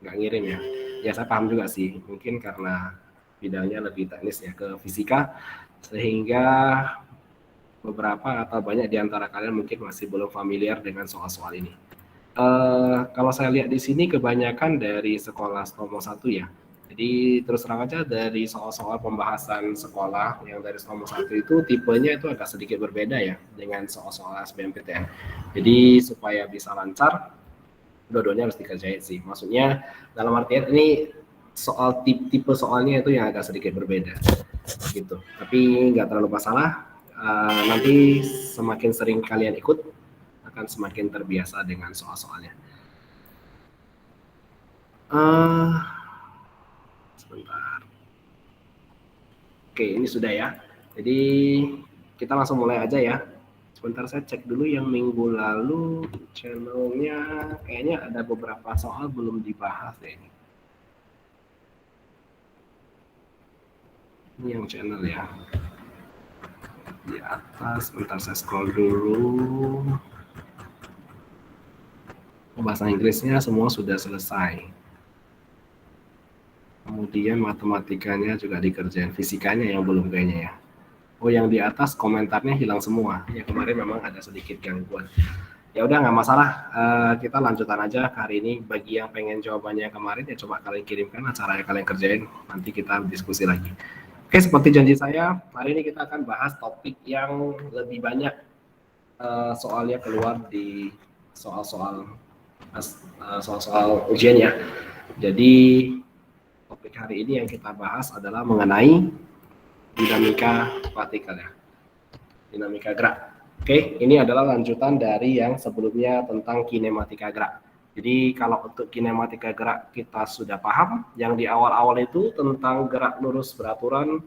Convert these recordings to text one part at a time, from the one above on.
nggak ngirim ya. Ya saya paham juga sih, mungkin karena bidangnya lebih teknis ya ke fisika, sehingga beberapa atau banyak di antara kalian mungkin masih belum familiar dengan soal-soal ini. Kalau saya lihat di sini kebanyakan dari sekolah Stomo 1 ya. Jadi terus terang aja dari soal-soal pembahasan sekolah yang dari Stomo 1 itu tipenya itu agak sedikit berbeda ya dengan soal-soal SBMPTN. Jadi supaya bisa lancar, dua-duanya harus dikerjain sih. Maksudnya dalam artian ini soal tipe soalnya itu yang agak sedikit berbeda gitu. Tapi nggak terlalu masalah. Nanti semakin sering kalian ikut akan semakin terbiasa dengan soal-soalnya. Sebentar. Oke, ini sudah ya. Jadi kita langsung mulai aja ya. Sebentar saya cek dulu yang minggu lalu channelnya kayaknya ada beberapa soal belum dibahas ya ini. Ini yang channel ya. Di atas, sebentar saya scroll dulu. Bahasa Inggrisnya semua sudah selesai. Kemudian matematikanya juga dikerjain, fisikanya yang belum kayaknya ya. Oh, yang di atas komentarnya hilang semua. Ya kemarin memang ada sedikit gangguan. Ya udah nggak masalah, kita lanjutan aja hari ini. Bagi yang pengen jawabannya kemarin ya coba kalian kirimkan acara yang kalian kerjain. Nanti kita diskusi lagi. Oke, seperti janji saya, hari ini kita akan bahas topik yang lebih banyak soalnya keluar di soal-soal ujian ya. Jadi topik hari ini yang kita bahas adalah mengenai dinamika partikel ya, dinamika gerak. Oke, ini adalah lanjutan dari yang sebelumnya tentang kinematika gerak. Jadi kalau untuk kinematika gerak kita sudah paham, yang di awal-awal itu tentang gerak lurus beraturan,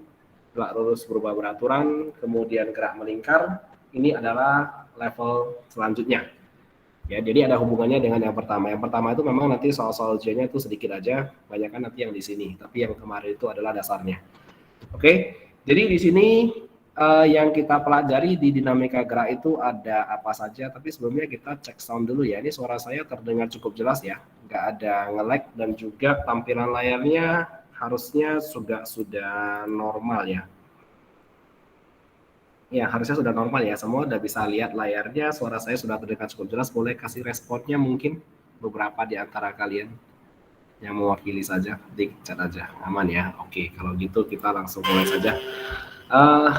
gerak lurus berubah beraturan, kemudian gerak melingkar, ini adalah level selanjutnya. Ya, jadi ada hubungannya dengan yang pertama. Yang pertama itu memang nanti soal-soal ujiannya itu sedikit aja, banyak kan nanti yang di sini. Tapi yang kemarin itu adalah dasarnya. Oke, jadi di sini yang kita pelajari di dinamika gerak itu ada apa saja. Tapi sebelumnya kita cek sound dulu ya. Ini suara saya terdengar cukup jelas ya, nggak ada nge-lag dan juga tampilan layarnya harusnya sudah normal ya. Ya, harusnya sudah normal ya. Semua udah bisa lihat layarnya, suara saya sudah terdengar cukup jelas. Boleh kasih responnya mungkin beberapa di antara kalian yang mewakili saja, di chat aja. Aman ya? Oke, kalau gitu kita langsung mulai saja.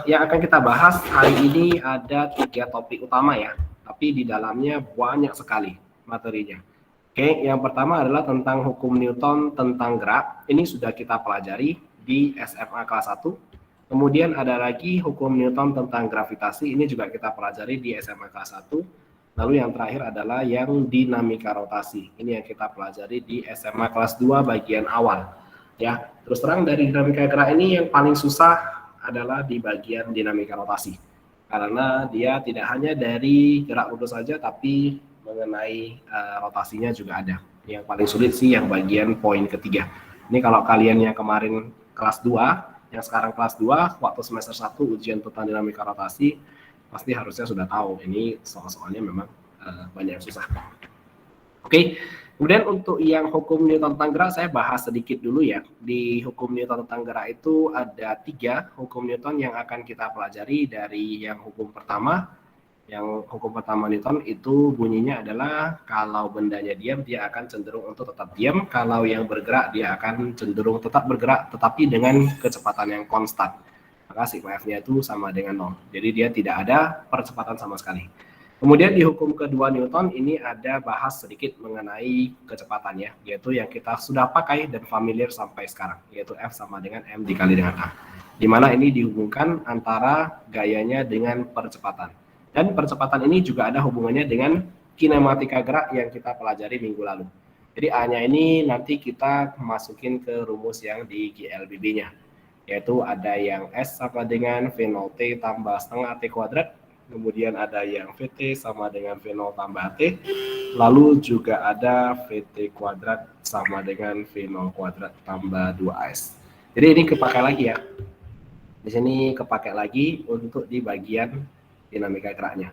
Yang akan kita bahas hari ini ada 3 topik utama ya, tapi di dalamnya banyak sekali materinya. Oke, yang pertama adalah tentang hukum Newton tentang gerak. Ini sudah kita pelajari di SMA kelas 1. Kemudian ada lagi hukum Newton tentang gravitasi, ini juga kita pelajari di SMA kelas 1. Lalu yang terakhir adalah yang dinamika rotasi. Ini yang kita pelajari di SMA kelas 2 bagian awal. Ya, terus terang dari dinamika gerak ini yang paling susah adalah di bagian dinamika rotasi. Karena dia tidak hanya dari gerak lurus saja, tapi mengenai rotasinya juga ada. Yang paling sulit sih yang bagian poin ketiga. Ini kalau kalian yang kemarin kelas 2, yang sekarang kelas 2, waktu semester 1 ujian tentang dinamika rotasi, pasti harusnya sudah tahu. Ini soal-soalnya memang banyak yang susah. Oke, kemudian untuk yang hukum Newton tentang gerak saya bahas sedikit dulu ya. Di hukum Newton tentang gerak itu ada 3 hukum Newton yang akan kita pelajari. Dari yang hukum pertama, yang hukum pertama Newton itu bunyinya adalah kalau bendanya diam dia akan cenderung untuk tetap diam, kalau yang bergerak dia akan cenderung tetap bergerak tetapi dengan kecepatan yang konstan. Maka sigma F-nya itu sama dengan 0. Jadi dia tidak ada percepatan sama sekali. Kemudian di hukum kedua Newton ini ada bahas sedikit mengenai kecepatannya, yaitu yang kita sudah pakai dan familiar sampai sekarang, yaitu F sama dengan M dikali dengan A. Di mana ini dihubungkan antara gayanya dengan percepatan. Dan percepatan ini juga ada hubungannya dengan kinematika gerak yang kita pelajari minggu lalu. Jadi A-nya ini nanti kita masukin ke rumus yang di GLBB-nya. Yaitu ada yang S sama dengan V0 T tambah setengah T kuadrat. Kemudian ada yang VT sama dengan V0 tambah T. Lalu juga ada VT kuadrat sama dengan V0 kuadrat tambah 2AS. Jadi ini kepakai lagi ya. Di sini kepakai lagi untuk di bagian dinamika geraknya.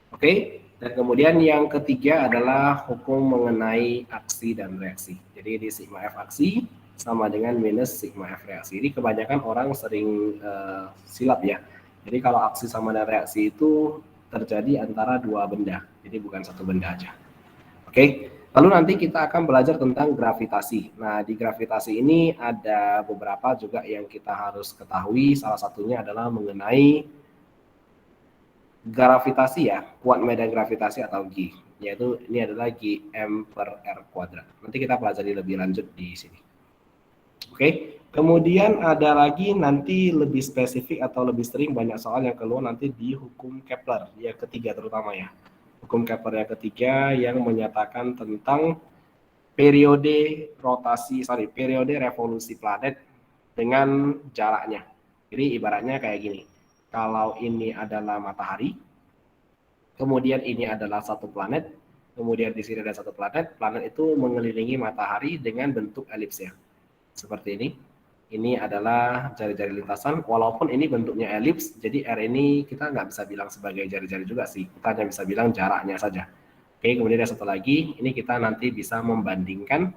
Oke, Dan kemudian yang ketiga adalah hukum mengenai aksi dan reaksi. Jadi di sigma F aksi sama dengan minus sigma F reaksi. Ini kebanyakan orang sering silap ya. Jadi kalau aksi sama dengan reaksi itu terjadi antara dua benda. Jadi bukan satu benda aja. Oke. Lalu nanti kita akan belajar tentang gravitasi. Nah, di gravitasi ini ada beberapa juga yang kita harus ketahui. Salah satunya adalah mengenai gravitasi ya, kuat medan gravitasi atau G, yaitu ini adalah Gm per R kuadrat. Nanti kita pelajari lebih lanjut di sini. Oke, kemudian ada lagi nanti lebih spesifik atau lebih sering banyak soal yang keluar nanti di hukum Kepler, yang ketiga terutama ya. Hukum Kepler yang ketiga yang menyatakan tentang periode revolusi planet dengan jaraknya. Jadi ibaratnya kayak gini, kalau ini adalah matahari, kemudian ini adalah satu planet, kemudian di sini ada satu planet, planet itu mengelilingi matahari dengan bentuk elips ya, seperti ini. Ini adalah jari-jari lintasan, walaupun ini bentuknya elips, jadi R ini kita nggak bisa bilang sebagai jari-jari juga sih, kita hanya bisa bilang jaraknya saja. Oke, kemudian ada satu lagi, ini kita nanti bisa membandingkan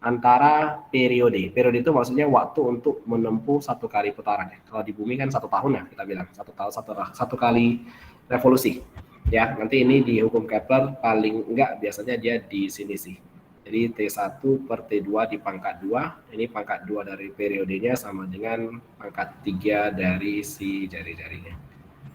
antara periode. Periode itu maksudnya waktu untuk menempuh satu kali putaran. Kalau di bumi kan 1 tahun ya, kita bilang satu tahun satu kali revolusi. Ya, nanti ini di hukum Kepler paling enggak biasanya dia di sini sih. Jadi T1 per T2 di pangkat 2, ini pangkat 2 dari periodenya sama dengan pangkat 3 dari si jari-jarinya.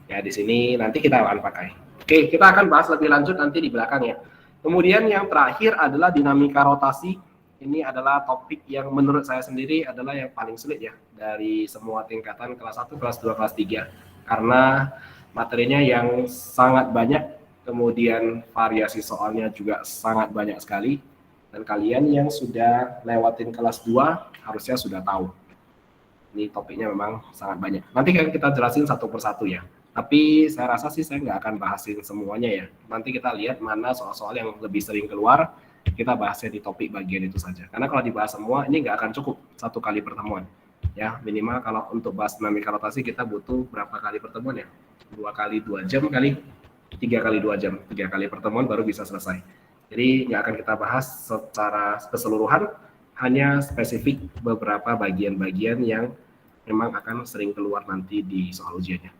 Ya, di sini nanti kita akan pakai. Oke, kita akan bahas lebih lanjut nanti di belakang ya. Kemudian yang terakhir adalah dinamika rotasi. Ini adalah topik yang menurut saya sendiri adalah yang paling sulit ya dari semua tingkatan kelas 1, kelas 2, kelas 3. Karena materinya yang sangat banyak, kemudian variasi soalnya juga sangat banyak sekali. Dan kalian yang sudah lewatin kelas 2 harusnya sudah tahu. Ini topiknya memang sangat banyak. Nanti kita jelasin satu persatu ya. Tapi saya rasa sih saya nggak akan bahasin semuanya ya. Nanti kita lihat mana soal-soal yang lebih sering keluar, kita bahasnya di topik bagian itu saja. Karena kalau dibahas semua, ini nggak akan cukup satu kali pertemuan. Ya, minimal kalau untuk bahas dinamika rotasi kita butuh berapa kali pertemuan ya? 2 kali 2 jam kali, 3 kali 2 jam. 3 kali pertemuan baru bisa selesai. Jadi nggak akan kita bahas secara keseluruhan, hanya spesifik beberapa bagian-bagian yang memang akan sering keluar nanti di soal ujiannya.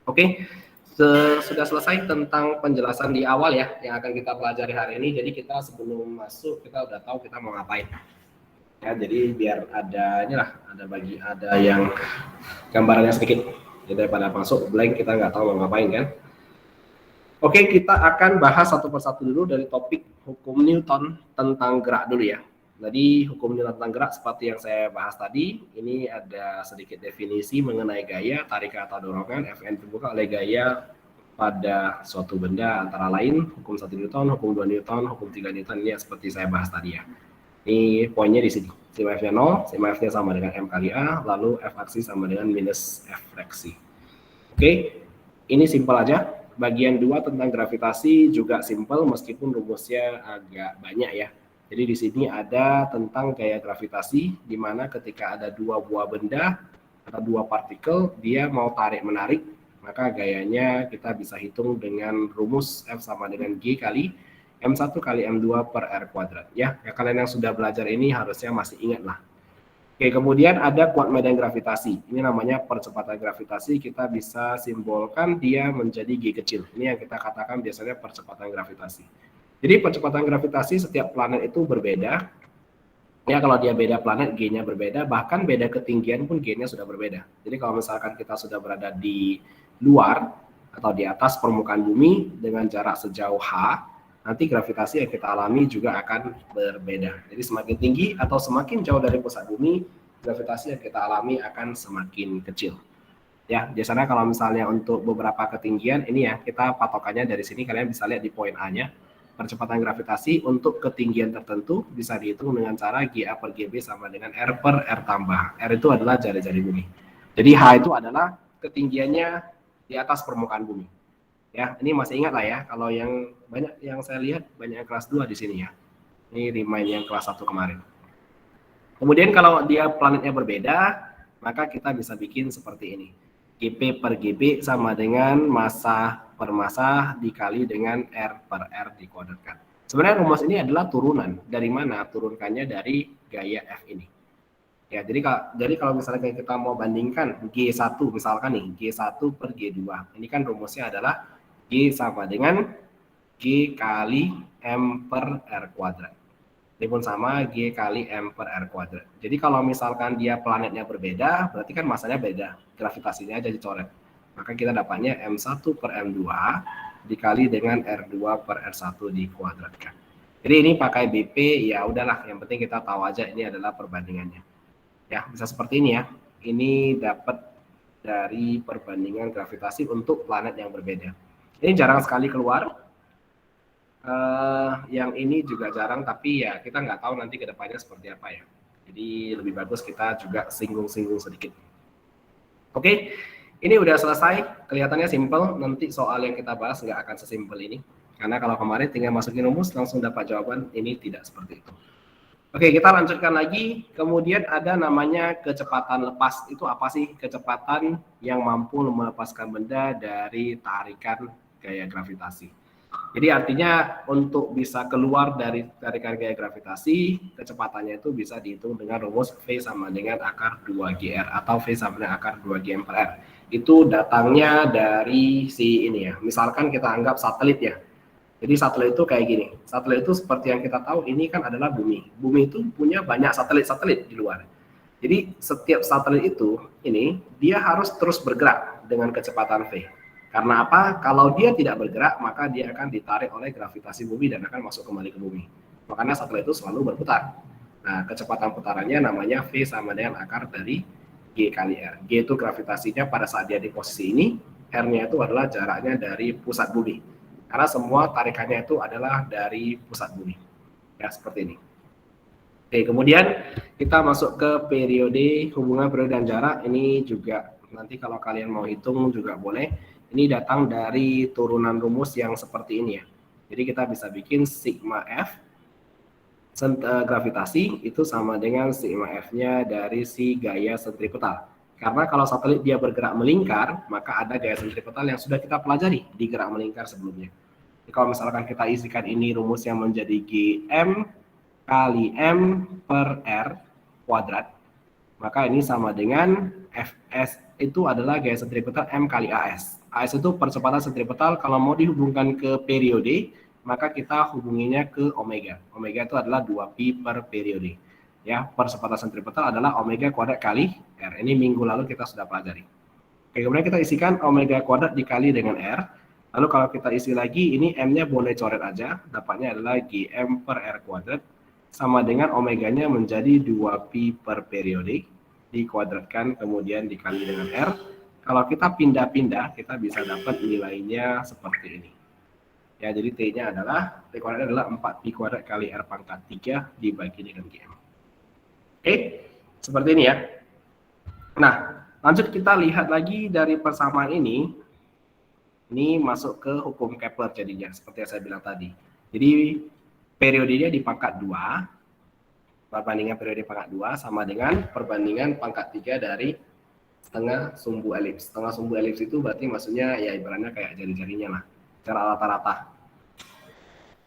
Oke, sudah selesai tentang penjelasan di awal ya yang akan kita pelajari hari ini. Jadi kita sebelum masuk kita udah tahu kita mau ngapain. Ya, jadi biar ada inilah, ada yang gambarannya sedikit. Jadi daripada masuk blank kita nggak tahu mau ngapain kan. Oke, kita akan bahas satu persatu dulu dari topik hukum Newton tentang gerak dulu ya. Jadi hukum Newton tentang gerak seperti yang saya bahas tadi, ini ada sedikit definisi mengenai gaya, tarikan atau dorongan, Fn terbuka oleh gaya pada suatu benda antara lain hukum 1 Newton, hukum 2 Newton, hukum 3 Newton, ini seperti saya bahas tadi ya. Ini poinnya di sini. Sigma F-nya 0, sigma F-nya sama dengan M kali A, lalu F aksi sama dengan minus F reaksi. Oke, ini simpel aja. Bagian 2 tentang gravitasi juga simpel meskipun rumusnya agak banyak ya. Jadi di sini ada tentang gaya gravitasi di mana ketika ada dua buah benda atau dua partikel dia mau tarik menarik, maka gayanya kita bisa hitung dengan rumus F sama dengan G kali M1 kali M2 per R kuadrat ya. Kalian yang sudah belajar ini harusnya masih ingat lah. Oke, kemudian ada kuat medan gravitasi. Ini namanya percepatan gravitasi. Kita bisa simbolkan dia menjadi G kecil. Ini yang kita katakan biasanya percepatan gravitasi. Jadi percepatan gravitasi setiap planet itu berbeda. Ya, kalau dia beda planet, G-nya berbeda. Bahkan beda ketinggian pun G-nya sudah berbeda. Jadi kalau misalkan kita sudah berada di luar atau di atas permukaan bumi dengan jarak sejauh H, nanti gravitasi yang kita alami juga akan berbeda. Jadi semakin tinggi atau semakin jauh dari pusat bumi, gravitasi yang kita alami akan semakin kecil. Ya, biasanya kalau misalnya untuk beberapa ketinggian, ini ya kita patokannya dari sini, kalian bisa lihat di poin A-nya. Percepatan gravitasi untuk ketinggian tertentu bisa dihitung dengan cara GA per GB sama dengan R per R tambah. R itu adalah jari-jari bumi. Jadi H itu adalah ketinggiannya di atas permukaan bumi. Ya, ini masih ingat lah ya, kalau yang banyak yang saya lihat banyak yang kelas 2 di sini ya. Ini remind yang kelas 1 kemarin. Kemudian kalau dia planetnya berbeda, maka kita bisa bikin seperti ini. GP per GB sama dengan massa per massa dikali dengan R per R dikuadratkan. Sebenarnya rumus ini adalah turunan. Dari mana? Turunkannya dari gaya F ini. Ya, jadi kalau misalnya kita mau bandingkan G1 misalkan nih, G1 per G2. Ini kan rumusnya adalah G sama dengan G kali M per R kuadrat. Ini pun sama G kali M per R kuadrat. Jadi kalau misalkan dia planetnya berbeda, berarti kan masanya beda. Gravitasinya aja dicoret. Maka kita dapatnya M1 per M2 dikali dengan R2 per R1 dikuadratkan. Jadi ini pakai BP, ya udahlah. Yang penting kita tahu aja ini adalah perbandingannya. Ya, bisa seperti ini ya. Ini dapat dari perbandingan gravitasi untuk planet yang berbeda. Ini jarang sekali keluar. Yang ini juga jarang, tapi ya kita nggak tahu nanti ke depannya seperti apa ya. Jadi lebih bagus kita juga singgung-singgung sedikit. Oke, ini udah selesai. Kelihatannya simple. Nanti soal yang kita bahas nggak akan sesimpel ini. Karena kalau kemarin tinggal masukin rumus langsung dapat jawaban, ini tidak seperti itu. Oke, kita lanjutkan lagi. Kemudian ada namanya kecepatan lepas. Itu apa sih? Kecepatan yang mampu melepaskan benda dari tarikan gaya gravitasi. Jadi artinya untuk bisa keluar dari tarikan gaya gravitasi, kecepatannya itu bisa dihitung dengan rumus V sama dengan akar 2GR atau V sama dengan akar 2GM per R. Itu datangnya dari si ini ya. Misalkan kita anggap satelit ya. Jadi satelit itu kayak gini. Satelit itu seperti yang kita tahu ini kan adalah bumi. Bumi itu punya banyak satelit-satelit di luar. Jadi setiap satelit itu ini dia harus terus bergerak dengan kecepatan V. Karena apa? Kalau dia tidak bergerak, maka dia akan ditarik oleh gravitasi bumi dan akan masuk kembali ke bumi. Makanya satelit itu selalu berputar. Nah, kecepatan putarannya namanya V sama dengan akar dari G kali R. G itu gravitasinya pada saat dia di posisi ini, R-nya itu adalah jaraknya dari pusat bumi. Karena semua tarikannya itu adalah dari pusat bumi. Ya, seperti ini. Oke, kemudian kita masuk ke periode, hubungan periode dan jarak. Ini juga nanti kalau kalian mau hitung juga boleh. Ini datang dari turunan rumus yang seperti ini ya. Jadi kita bisa bikin sigma F gravitasi itu sama dengan sigma F-nya dari si gaya sentripetal. Karena kalau satelit dia bergerak melingkar, maka ada gaya sentripetal yang sudah kita pelajari di gerak melingkar sebelumnya. Jadi kalau misalkan kita isikan ini rumusnya menjadi Gm kali M per R kuadrat, maka ini sama dengan Fs itu adalah gaya sentripetal M kali As. As itu percepatan sentripetal, kalau mau dihubungkan ke periode, maka kita hubunginya ke omega. Omega itu adalah 2pi per periode. Ya, percepatan sentripetal adalah omega kuadrat kali R. Ini minggu lalu kita sudah pelajari. Oke, kemudian kita isikan omega kuadrat dikali dengan R. Lalu kalau kita isi lagi, ini M-nya boleh coret aja. Dapatnya adalah Gm per R kuadrat. Sama dengan omeganya menjadi 2pi per periode. Dikuadratkan kemudian dikali dengan R. Kalau kita pindah-pindah, kita bisa dapat nilainya seperti ini. Ya, jadi T-nya adalah, T kuadrat adalah 4pi kuadrat kali R pangkat 3 dibagi dengan Gm. Oke, seperti ini ya. Nah, lanjut kita lihat lagi dari persamaan ini. Ini masuk ke hukum Kepler jadinya, seperti yang saya bilang tadi. Jadi periodenya di pangkat 2, perbandingan periode pangkat 2 sama dengan perbandingan pangkat 3 dari setengah sumbu elips. Setengah sumbu elips itu berarti maksudnya ya ibaratnya kayak jari-jarinya lah, secara rata-rata.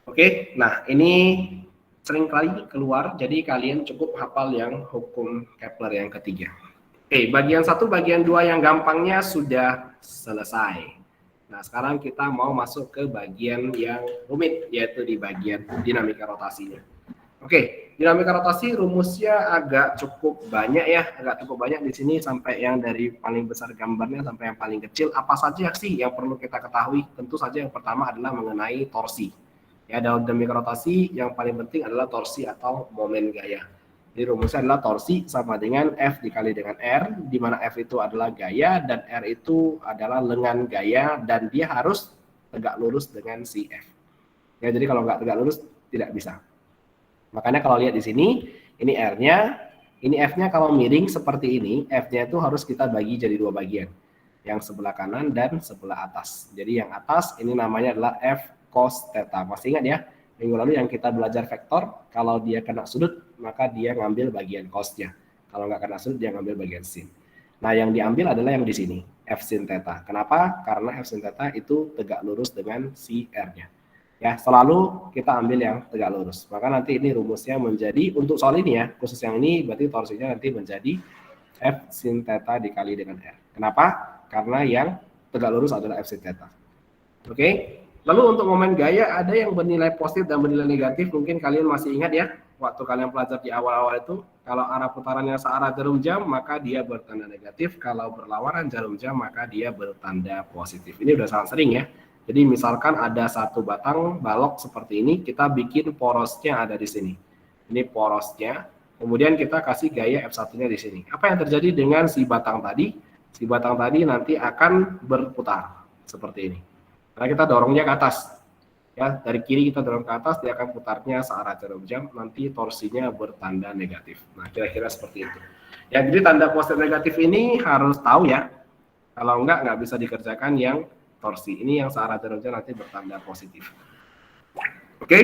Oke, nah ini sering kali keluar, jadi kalian cukup hafal yang hukum Kepler yang ketiga. Oke, bagian 1, bagian 2 yang gampangnya sudah selesai. Nah, sekarang kita mau masuk ke bagian yang rumit, yaitu di bagian dinamika rotasinya. Oke, dinamika rotasi rumusnya agak cukup banyak ya, agak cukup banyak di sini sampai yang dari paling besar gambarnya sampai yang paling kecil. Apa saja sih yang perlu kita ketahui? Tentu saja yang pertama adalah mengenai torsi. Ya, dalam dinamika rotasi yang paling penting adalah torsi atau momen gaya. Jadi rumusnya adalah torsi sama dengan F dikali dengan R, di mana F itu adalah gaya dan R itu adalah lengan gaya dan dia harus tegak lurus dengan si F. Ya, jadi kalau nggak tegak lurus tidak bisa. Makanya kalau lihat di sini, ini R-nya, ini F-nya kalau miring seperti ini, F-nya itu harus kita bagi jadi 2 bagian. Yang sebelah kanan dan sebelah atas. Jadi yang atas ini namanya adalah F cos theta. Masih ingat ya? Minggu lalu yang kita belajar vektor, kalau dia kena sudut, maka dia ngambil bagian cos-nya. Kalau nggak kena sudut, dia ngambil bagian sin. Nah, yang diambil adalah yang di sini, F sin theta. Kenapa? Karena F sin theta itu tegak lurus dengan si R-nya. Ya, selalu kita ambil yang tegak lurus. Maka nanti ini rumusnya menjadi, untuk soal ini ya, khusus yang ini, berarti torsinya nanti menjadi F sin theta dikali dengan R. Kenapa? Karena yang tegak lurus adalah F sin theta. Oke? Lalu untuk momen gaya, ada yang bernilai positif dan bernilai negatif. Mungkin kalian masih ingat ya, waktu kalian belajar di awal-awal itu, kalau arah putarannya searah jarum jam, maka dia bertanda negatif. Kalau berlawanan jarum jam, maka dia bertanda positif. Ini udah sangat sering ya. Jadi misalkan ada satu batang balok seperti ini, kita bikin porosnya ada di sini. Ini porosnya. Kemudian kita kasih gaya F1-nya di sini. Apa yang terjadi dengan si batang tadi? Si batang tadi nanti akan berputar seperti ini. Karena kita dorongnya ke atas. Ya, dari kiri kita dorong ke atas, dia akan putarnya searah jarum jam, nanti torsinya bertanda negatif. Nah, kira-kira seperti itu. Ya, jadi tanda positif negatif ini harus tahu ya. Kalau nggak bisa dikerjakan yang torsi. Ini yang searah jarum jam nanti bertanda positif. Oke?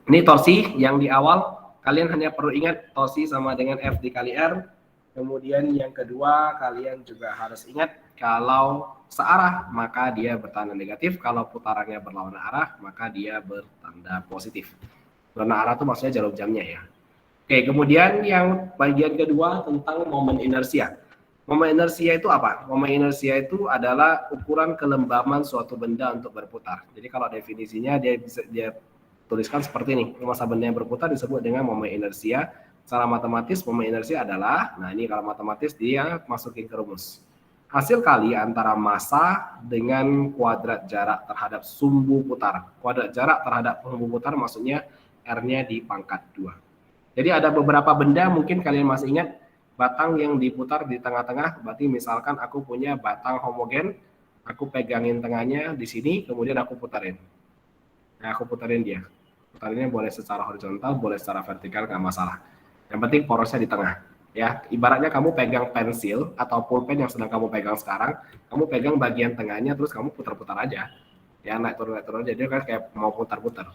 Ini torsi yang di awal. Kalian hanya perlu ingat torsi sama dengan F dikali R. Kemudian yang kedua, kalian juga harus ingat kalau searah maka dia bertanda negatif, kalau putarannya berlawanan arah maka dia bertanda positif. Berlawanan arah itu maksudnya jarum jamnya ya. Oke, kemudian yang bagian kedua tentang momen inersia. Momen inersia itu apa? Momen inersia itu adalah ukuran kelembaban suatu benda untuk berputar. Jadi kalau definisinya dia tuliskan seperti ini. Masa benda yang berputar disebut dengan momen inersia. Secara matematis momen inersia adalah, nah ini kalau matematis dia masukin ke rumus. Hasil kali antara massa dengan kuadrat jarak terhadap sumbu putar. Kuadrat jarak terhadap sumbu putar maksudnya R-nya di pangkat 2. Jadi ada beberapa benda mungkin kalian masih ingat, batang yang diputar di tengah-tengah, berarti misalkan aku punya batang homogen, aku pegangin tengahnya di sini, kemudian aku putarin. Nah, aku putarin dia. Putarinnya boleh secara horizontal, boleh secara vertikal, nggak masalah. Yang penting porosnya di tengah. Ya, ibaratnya kamu pegang pensil atau pulpen yang sedang kamu pegang sekarang, kamu pegang bagian tengahnya terus kamu putar-putar aja. Ya, naik turun aja, dia kan kayak mau putar-putar.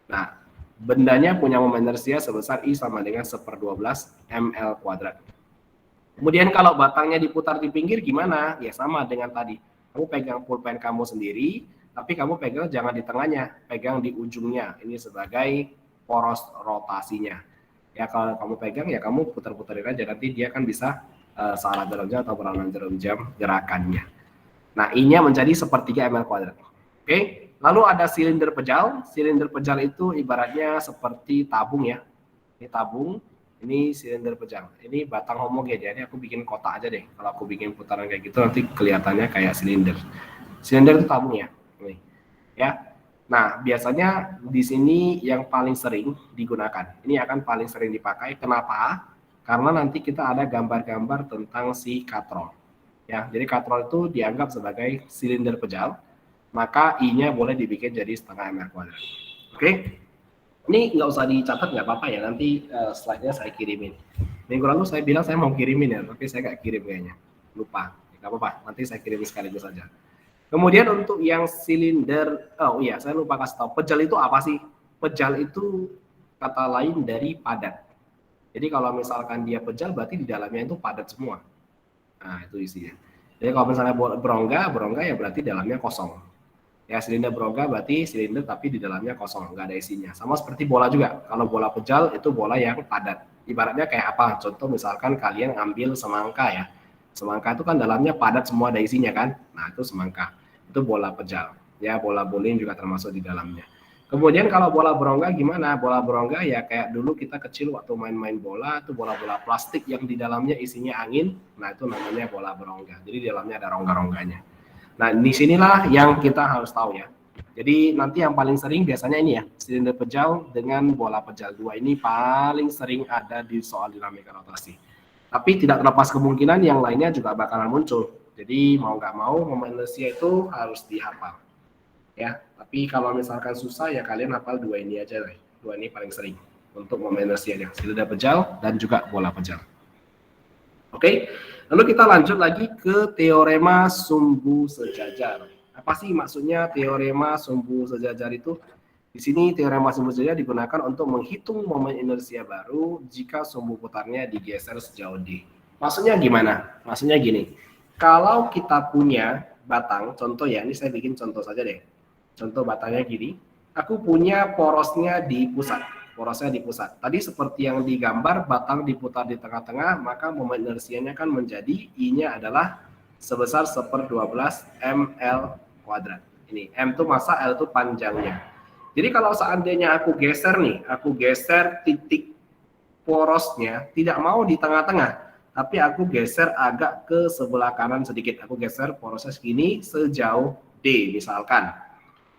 Nah, bendanya punya momen inersia sebesar I sama dengan 1/12 ml kuadrat. Kemudian kalau batangnya diputar di pinggir gimana? Ya sama dengan tadi. Kamu pegang pulpen kamu sendiri, tapi kamu pegang jangan di tengahnya, pegang di ujungnya. Ini sebagai poros rotasinya. Ya kalau kamu pegang ya kamu putar-putarin aja, nanti dia kan bisa searah jarum jam atau berlawanan jarum jam gerakannya. Nah, I-nya menjadi 1/3 ml kuadrat. Oke, lalu ada silinder pejal. Silinder pejal itu ibaratnya seperti tabung ya. Ini tabung, ini silinder pejal. Ini batang homogen ya. Ini aku bikin kotak aja deh. Kalau aku bikin putaran kayak gitu nanti kelihatannya kayak silinder. Silinder itu tabung ya. Nih. Ya. Nah, biasanya di sini yang paling sering digunakan. Ini akan paling sering dipakai. Kenapa? Karena nanti kita ada gambar-gambar tentang si katrol. Ya, jadi katrol itu dianggap sebagai silinder pejal, maka I-nya boleh dibikin jadi 0,5 ml kuadrat. Oke? Ini nggak usah dicatat, nggak apa-apa ya, nanti slide-nya saya kirimin. Minggu lalu saya bilang saya mau kirimin ya, tapi saya nggak kirim kayaknya. Lupa, nggak apa-apa, nanti saya kirim sekaligus saja. Kemudian untuk yang silinder, oh iya saya lupa kasih tahu, pejal itu apa sih? Pejal itu kata lain dari padat. Jadi kalau misalkan dia pejal berarti di dalamnya itu padat semua. Nah itu isinya. Jadi kalau misalnya berongga ya berarti dalamnya kosong. Ya silinder berongga berarti silinder tapi di dalamnya kosong, nggak ada isinya. Sama seperti bola juga. Kalau bola pejal itu bola yang padat. Ibaratnya kayak apa? Contoh misalkan kalian ambil semangka ya. Semangka itu kan dalamnya padat semua ada isinya kan. Nah itu semangka. Itu bola pejal. Ya bola bowling juga termasuk di dalamnya. Kemudian kalau bola berongga gimana? Bola berongga ya kayak dulu kita kecil waktu main-main bola, itu bola-bola plastik yang di dalamnya isinya angin. Nah itu namanya bola berongga. Jadi di dalamnya ada rongga-rongganya. Nah di sinilah yang kita harus tahu ya. Jadi nanti yang paling sering biasanya ini ya, silinder pejal dengan bola pejal 2 ini paling sering ada di soal dinamika rotasi. Tapi tidak terlepas kemungkinan yang lainnya juga bakalan muncul. Jadi mau nggak mau momen inersia itu harus dihafal. Ya, tapi kalau misalkan susah ya kalian hafal 2 ini aja deh. 2 ini paling sering untuk momen inersianya, silinder pejal dan juga bola pejal. Oke, lalu kita lanjut lagi ke teorema sumbu sejajar. Apa sih maksudnya teorema sumbu sejajar itu? Di sini teorema sumbu sejajar digunakan untuk menghitung momen inersia baru jika sumbu putarnya digeser sejauh D. Maksudnya gimana? Maksudnya gini, kalau kita punya batang, contoh ya, ini saya bikin contoh saja deh. Contoh batangnya gini, aku punya porosnya di pusat. Porosnya di pusat. Tadi seperti yang digambar, batang diputar di tengah-tengah, maka momen inersianya kan menjadi I-nya adalah sebesar 1/12 ml kuadrat. Ini M itu massa, L itu panjangnya. Jadi kalau seandainya aku geser nih, aku geser titik porosnya, tidak mau di tengah-tengah, tapi aku geser agak ke sebelah kanan sedikit. Aku geser porosnya segini sejauh D misalkan.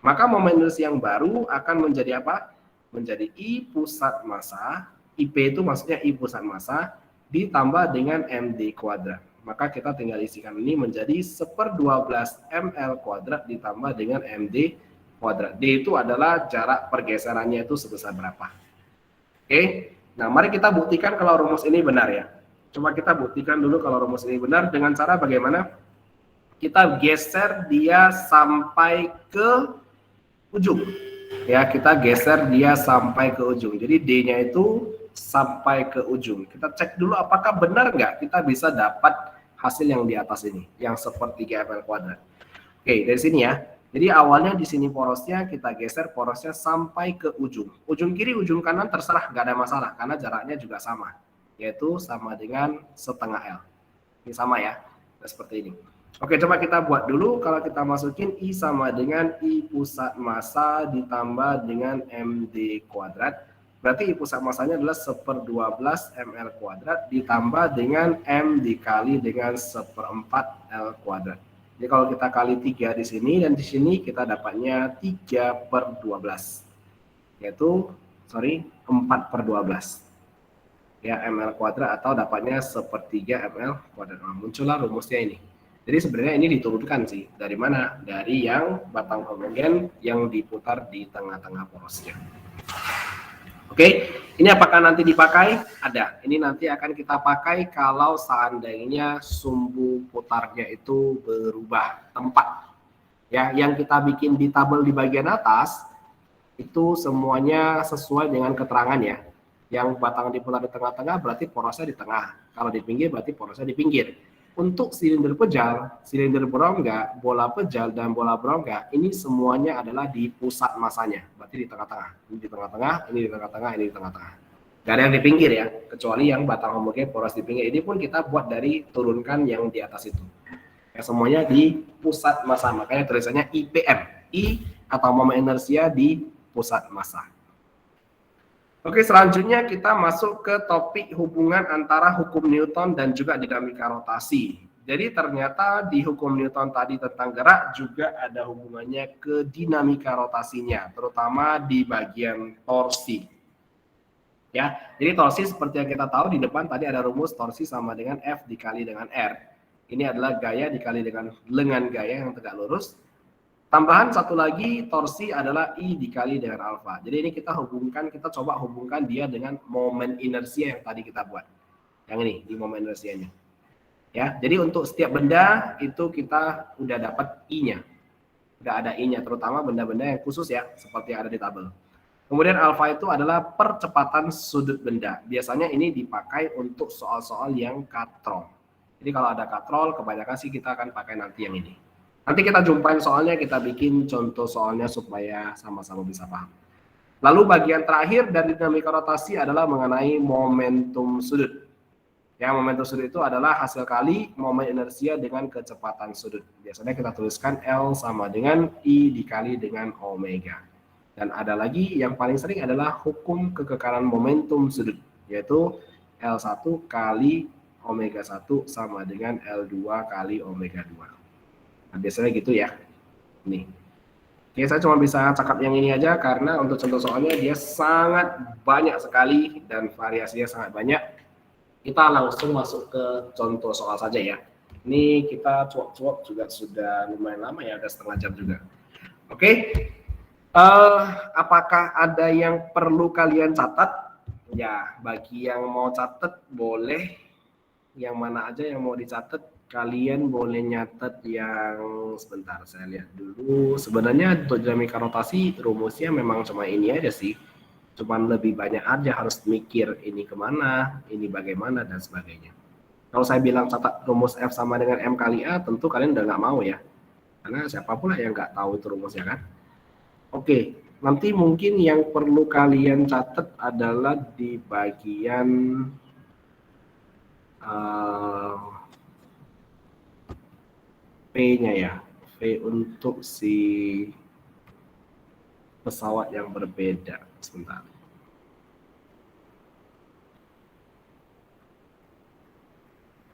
Maka momen inersi yang baru akan menjadi apa? Menjadi I pusat massa, IP itu maksudnya I pusat massa, ditambah dengan MD kuadrat. Maka kita tinggal isikan ini menjadi 1/12 ml kuadrat ditambah dengan MD kuadrat. D itu adalah jarak pergeserannya itu sebesar berapa. Oke, nah mari kita buktikan kalau rumus ini benar ya. Coba kita buktikan dulu kalau rumus ini benar dengan cara bagaimana? Kita geser dia sampai ke ujung. Ya, kita geser dia sampai ke ujung. Jadi D-nya itu sampai ke ujung. Kita cek dulu apakah benar nggak kita bisa dapat hasil yang di atas ini, yang sepertiga ml kuadrat. Oke, dari sini ya. Jadi awalnya di sini porosnya kita geser porosnya sampai ke ujung. Ujung kiri, ujung kanan terserah, nggak ada masalah karena jaraknya juga sama, yaitu sama dengan setengah L. Ini sama ya, nah, seperti ini. Oke, coba kita buat dulu. Kalau kita masukin I sama dengan I pusat massa ditambah dengan MD kuadrat. Berarti I pusat massanya adalah 1/12 ml kuadrat ditambah dengan M dikali dengan 1/4 L kuadrat. Jadi kalau kita kali 3 di sini dan di sini kita dapatnya 3/12. Yaitu 4/12. Ya, ml kuadrat atau dapatnya 1/3 ml kuadrat. Nah, muncullah rumusnya ini. Jadi sebenarnya ini diturunkan sih. Dari mana? Dari yang batang homogen yang diputar di tengah-tengah porosnya. Oke, ini apakah nanti dipakai? Ada. Ini nanti akan kita pakai kalau seandainya sumbu putarnya itu berubah tempat. Ya, yang kita bikin di tabel di bagian atas itu semuanya sesuai dengan keterangan ya. Yang batang diputar di tengah-tengah berarti porosnya di tengah. Kalau di pinggir berarti porosnya di pinggir. Untuk silinder pejal, silinder berongga, bola pejal, dan bola berongga, ini semuanya adalah di pusat masanya. Berarti di tengah-tengah. Ini di tengah-tengah, ini di tengah-tengah, ini di tengah-tengah. Gak ada yang di pinggir ya, kecuali yang batang homogen poros di pinggir. Ini pun kita buat dari turunkan yang di atas itu. Ya, semuanya di pusat massa. Makanya tulisannya IPM. I atau momen inersia di pusat massa. Oke, selanjutnya kita masuk ke topik hubungan antara hukum Newton dan juga dinamika rotasi. Jadi ternyata di hukum Newton tadi tentang gerak juga ada hubungannya ke dinamika rotasinya, terutama di bagian torsi. Ya, jadi torsi seperti yang kita tahu di depan tadi ada rumus torsi sama dengan F dikali dengan R. Ini adalah gaya dikali dengan lengan gaya yang tegak lurus. Tambahan satu lagi, torsi adalah I dikali dengan alfa. Jadi ini kita coba hubungkan dia dengan momen inersia yang tadi kita buat. Yang ini, di momen inersianya. Ya, jadi untuk setiap benda itu kita udah dapat I-nya. Udah ada I-nya, terutama benda-benda yang khusus ya, seperti yang ada di tabel. Kemudian alfa itu adalah percepatan sudut benda. Biasanya ini dipakai untuk soal-soal yang katrol. Jadi kalau ada katrol, kebanyakan sih kita akan pakai nanti yang ini. Nanti kita jumpain soalnya, kita bikin contoh soalnya supaya sama-sama bisa paham. Lalu bagian terakhir dari dinamika rotasi adalah mengenai momentum sudut. Ya, momentum sudut itu adalah hasil kali momen inersia dengan kecepatan sudut. Biasanya kita tuliskan L sama dengan I dikali dengan omega. Dan ada lagi yang paling sering adalah hukum kekekalan momentum sudut, yaitu L1 kali omega 1 sama dengan L2 kali omega 2. Nah, biasanya gitu ya. Nih. Oke, saya cuma bisa cakap yang ini aja karena untuk contoh soalnya dia sangat banyak sekali dan variasinya sangat banyak. Kita langsung masuk ke contoh soal saja ya. Ini kita cuap-cuap juga sudah lumayan lama ya, udah setengah jam juga. Oke. Apakah ada yang perlu kalian catat? Ya, bagi yang mau catat boleh. Yang mana aja yang mau dicatat? Kalian boleh nyatet yang sebentar saya lihat dulu. Sebenarnya untuk dinamika rotasi rumusnya memang cuma ini aja sih. Cuman lebih banyak aja harus mikir ini kemana, ini bagaimana dan sebagainya. Kalau saya bilang catat rumus F sama dengan M kali A, tentu kalian udah nggak mau ya. Karena siapa pula yang nggak tahu itu rumusnya kan. Oke, nanti mungkin yang perlu kalian catat adalah di bagian P-nya ya. P untuk si pesawat yang berbeda. Sebentar.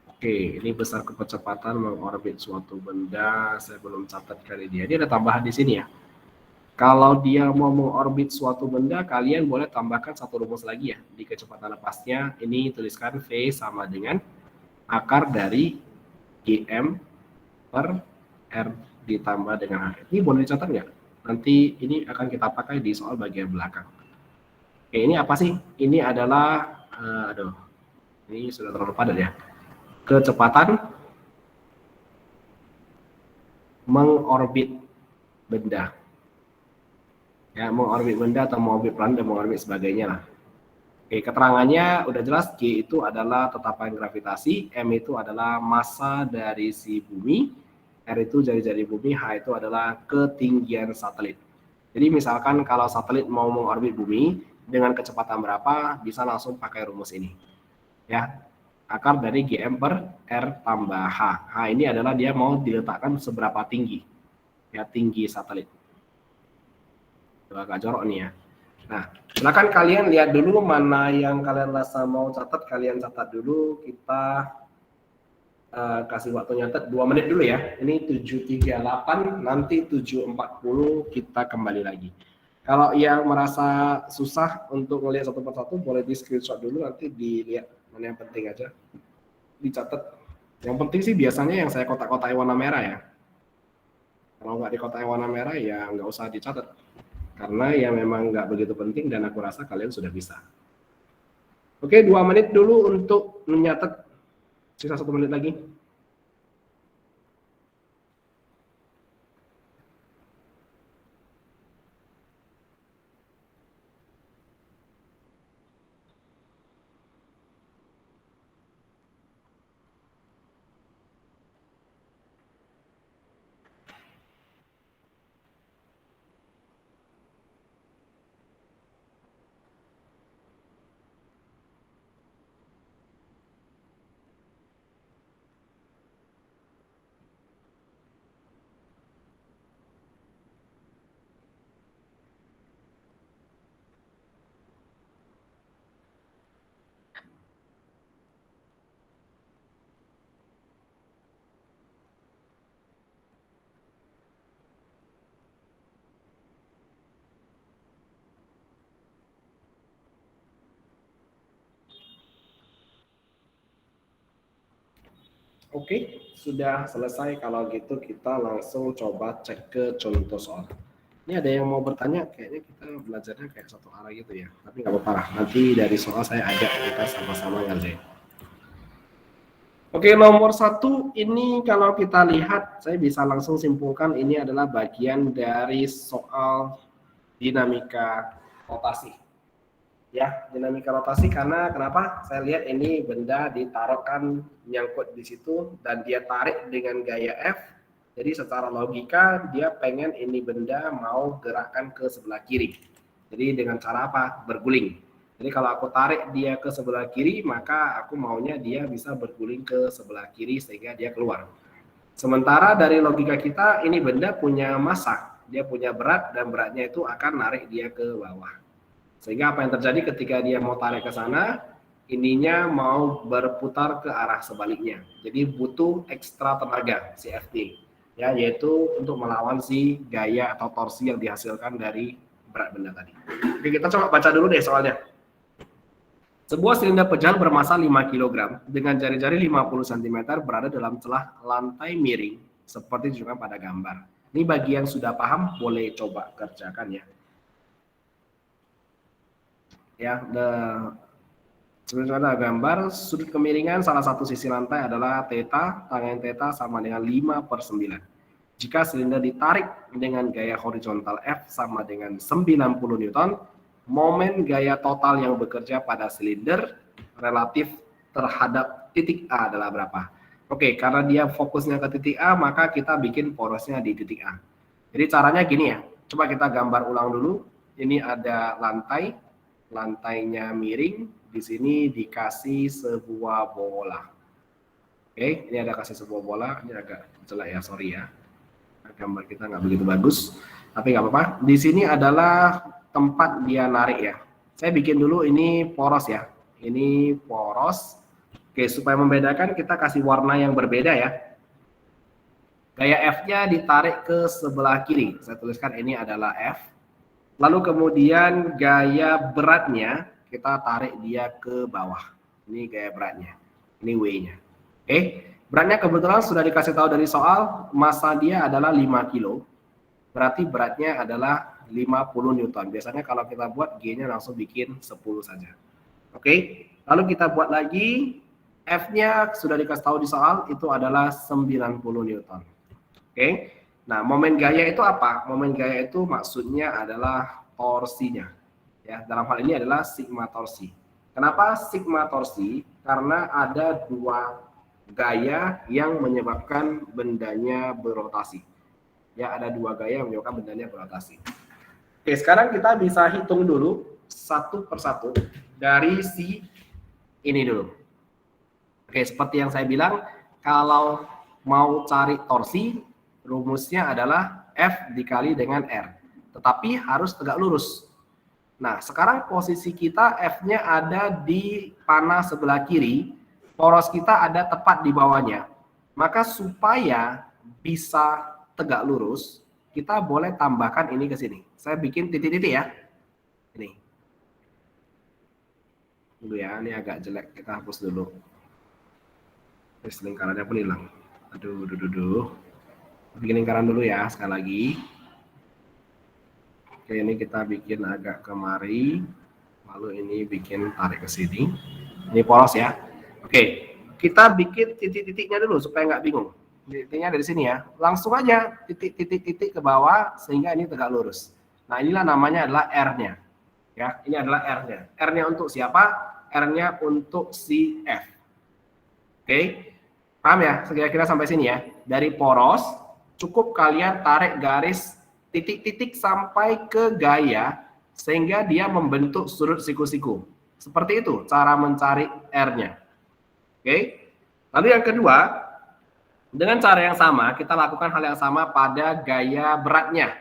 Oke, ini besar kecepatan mengorbit suatu benda. Saya belum catat kali dia. Dia ada tambahan di sini ya. Kalau dia mau mengorbit suatu benda, kalian boleh tambahkan satu rumus lagi ya. Di kecepatan lepasnya, ini tuliskan V sama dengan akar dari GM per R ditambah dengan H. Ini boleh dicatat nggak? Nanti ini akan kita pakai di soal bagian belakang. Oke, ini apa sih? Ini adalah, ini sudah terlalu padat ya. Kecepatan mengorbit benda. Ya, mengorbit benda atau mengorbit planet dan mengorbit sebagainya lah. Oke, keterangannya udah jelas. G itu adalah tetapan gravitasi, M itu adalah massa dari si bumi, R itu jari-jari bumi, H itu adalah ketinggian satelit. Jadi misalkan kalau satelit mau mengorbit bumi dengan kecepatan berapa, bisa langsung pakai rumus ini. Ya, akar dari GM per R tambah H. H ini adalah dia mau diletakkan seberapa tinggi. Ya, tinggi satelit. Itu agak jorok nih ya. Nah, silakan kalian lihat dulu mana yang kalian rasa mau catat, kalian catat dulu. Kita kasih waktu nyatet 2 menit dulu ya. Ini 7.38, nanti 7.40 kita kembali lagi. Kalau yang merasa susah untuk melihat satu persatu, boleh di screenshot dulu, nanti dilihat mana yang penting aja. Dicatat. Yang penting sih biasanya yang saya kotak-kotak warna merah ya. Kalau nggak di kotak warna merah ya nggak usah dicatat. Karena ya memang nggak begitu penting dan aku rasa kalian sudah bisa. Oke, 2 menit dulu untuk menyatat. Sisa 1 menit lagi. Oke, sudah selesai. Kalau gitu kita langsung coba cek ke contoh soal. Ini ada yang mau bertanya, kayaknya kita belajarnya kayak satu arah gitu ya. Tapi nggak apa-apa lah, nanti dari soal saya ajak kita sama-sama ngerjain. Oke, nomor 1 ini kalau kita lihat, saya bisa langsung simpulkan ini adalah bagian dari soal dinamika rotasi. Ya, dinamika rotasi karena kenapa? Saya lihat ini benda ditaruhkan nyangkut di situ dan dia tarik dengan gaya F. Jadi secara logika dia pengen ini benda mau gerakkan ke sebelah kiri. Jadi dengan cara apa? Berguling. Jadi kalau aku tarik dia ke sebelah kiri, maka aku maunya dia bisa berguling ke sebelah kiri sehingga dia keluar. Sementara dari logika kita, ini benda punya massa, dia punya berat dan beratnya itu akan narik dia ke bawah. Sehingga apa yang terjadi ketika dia mau tarik ke sana, ininya mau berputar ke arah sebaliknya. Jadi butuh ekstra tenaga CFD, ya, yaitu untuk melawan si gaya atau torsi yang dihasilkan dari berat benda tadi. Oke, kita coba baca dulu deh soalnya. Sebuah silinder pecahan bermasa 5 kg dengan jari-jari 50 cm berada dalam celah lantai miring seperti ditunjukkan pada gambar. Ini bagi yang sudah paham boleh coba kerjakan ya. Ya, sebenarnya ada gambar sudut kemiringan salah satu sisi lantai adalah theta, tangen theta sama dengan 5/9. Jika silinder ditarik dengan gaya horizontal F sama dengan 90 Newton, momen gaya total yang bekerja pada silinder relatif terhadap titik A adalah berapa. Oke, karena dia fokusnya ke titik A, maka kita bikin porosnya di titik A. Jadi caranya gini ya, coba kita gambar ulang dulu. Ini ada lantai, lantainya miring, di sini dikasih sebuah bola. Oke, ini ada kasih sebuah bola, ini agak jelek ya, sorry ya. Gambar kita nggak begitu bagus, tapi nggak apa-apa. Di sini adalah tempat dia narik ya. Saya bikin dulu ini poros ya. Ini poros. Oke, supaya membedakan kita kasih warna yang berbeda ya. Gaya F-nya ditarik ke sebelah kiri. Saya tuliskan ini adalah F. Lalu kemudian gaya beratnya kita tarik dia ke bawah. Ini gaya beratnya. Ini W-nya. Oke, beratnya kebetulan sudah dikasih tahu dari soal, massa dia adalah 5 kilo. Berarti beratnya adalah 50 Newton. Biasanya kalau kita buat G-nya langsung bikin 10 saja. Oke, lalu kita buat lagi, F-nya sudah dikasih tahu di soal, itu adalah 90 Newton. Oke, nah momen gaya itu apa? Momen gaya itu maksudnya adalah torsinya. Ya, dalam hal ini adalah sigma torsi. Kenapa sigma torsi? Karena ada dua gaya yang menyebabkan bendanya berotasi. Ya, ada dua gaya yang menyebabkan bendanya berotasi. Oke, sekarang kita bisa hitung dulu satu persatu dari si ini dulu. Oke, seperti yang saya bilang, kalau mau cari torsi, rumusnya adalah F dikali dengan R. Tetapi harus tegak lurus. Nah, sekarang posisi kita F-nya ada di panah sebelah kiri, poros kita ada tepat di bawahnya. Maka supaya bisa tegak lurus, kita boleh tambahkan ini ke sini. Saya bikin titik-titik ya. Ini. Dulu ya, ini agak jelek, kita hapus dulu. Terus lingkarannya pun hilang. Aduh. Bikin lingkaran dulu ya, sekali lagi. Oke, ini kita bikin agak kemari. Lalu ini bikin tarik ke sini. Ini poros ya. Oke, kita bikin titik-titiknya dulu supaya nggak bingung. Titiknya dari sini ya. Langsung aja titik-titik ke bawah sehingga ini tegak lurus. Nah, inilah namanya adalah R-nya. Ya, ini adalah R-nya. R-nya untuk siapa? R-nya untuk si F. Oke. Paham ya? Kira-kira sampai sini ya. Dari poros, cukup kalian tarik garis titik-titik sampai ke gaya, sehingga dia membentuk sudut siku-siku. Seperti itu cara mencari R-nya. Oke. Lalu yang kedua, dengan cara yang sama, kita lakukan hal yang sama pada gaya beratnya.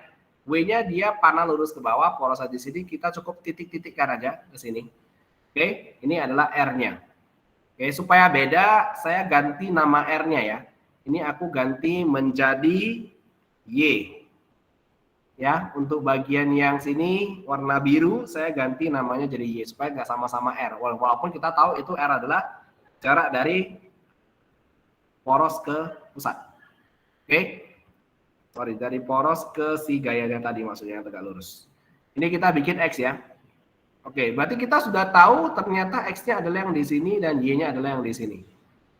W-nya dia panah lurus ke bawah, poros di sini, kita cukup titik-titikkan aja ke sini. Oke, ini adalah R-nya. Oke, supaya beda, saya ganti nama R-nya ya. Ini aku ganti menjadi Y. Ya, untuk bagian yang sini warna biru, saya ganti namanya jadi Y supaya nggak sama-sama R. Walaupun kita tahu itu R adalah jarak dari poros ke pusat. Oke, sorry, dari poros ke si gayanya tadi maksudnya yang tegak lurus. Ini kita bikin X ya. Oke, berarti kita sudah tahu ternyata X-nya adalah yang di sini dan Y-nya adalah yang di sini.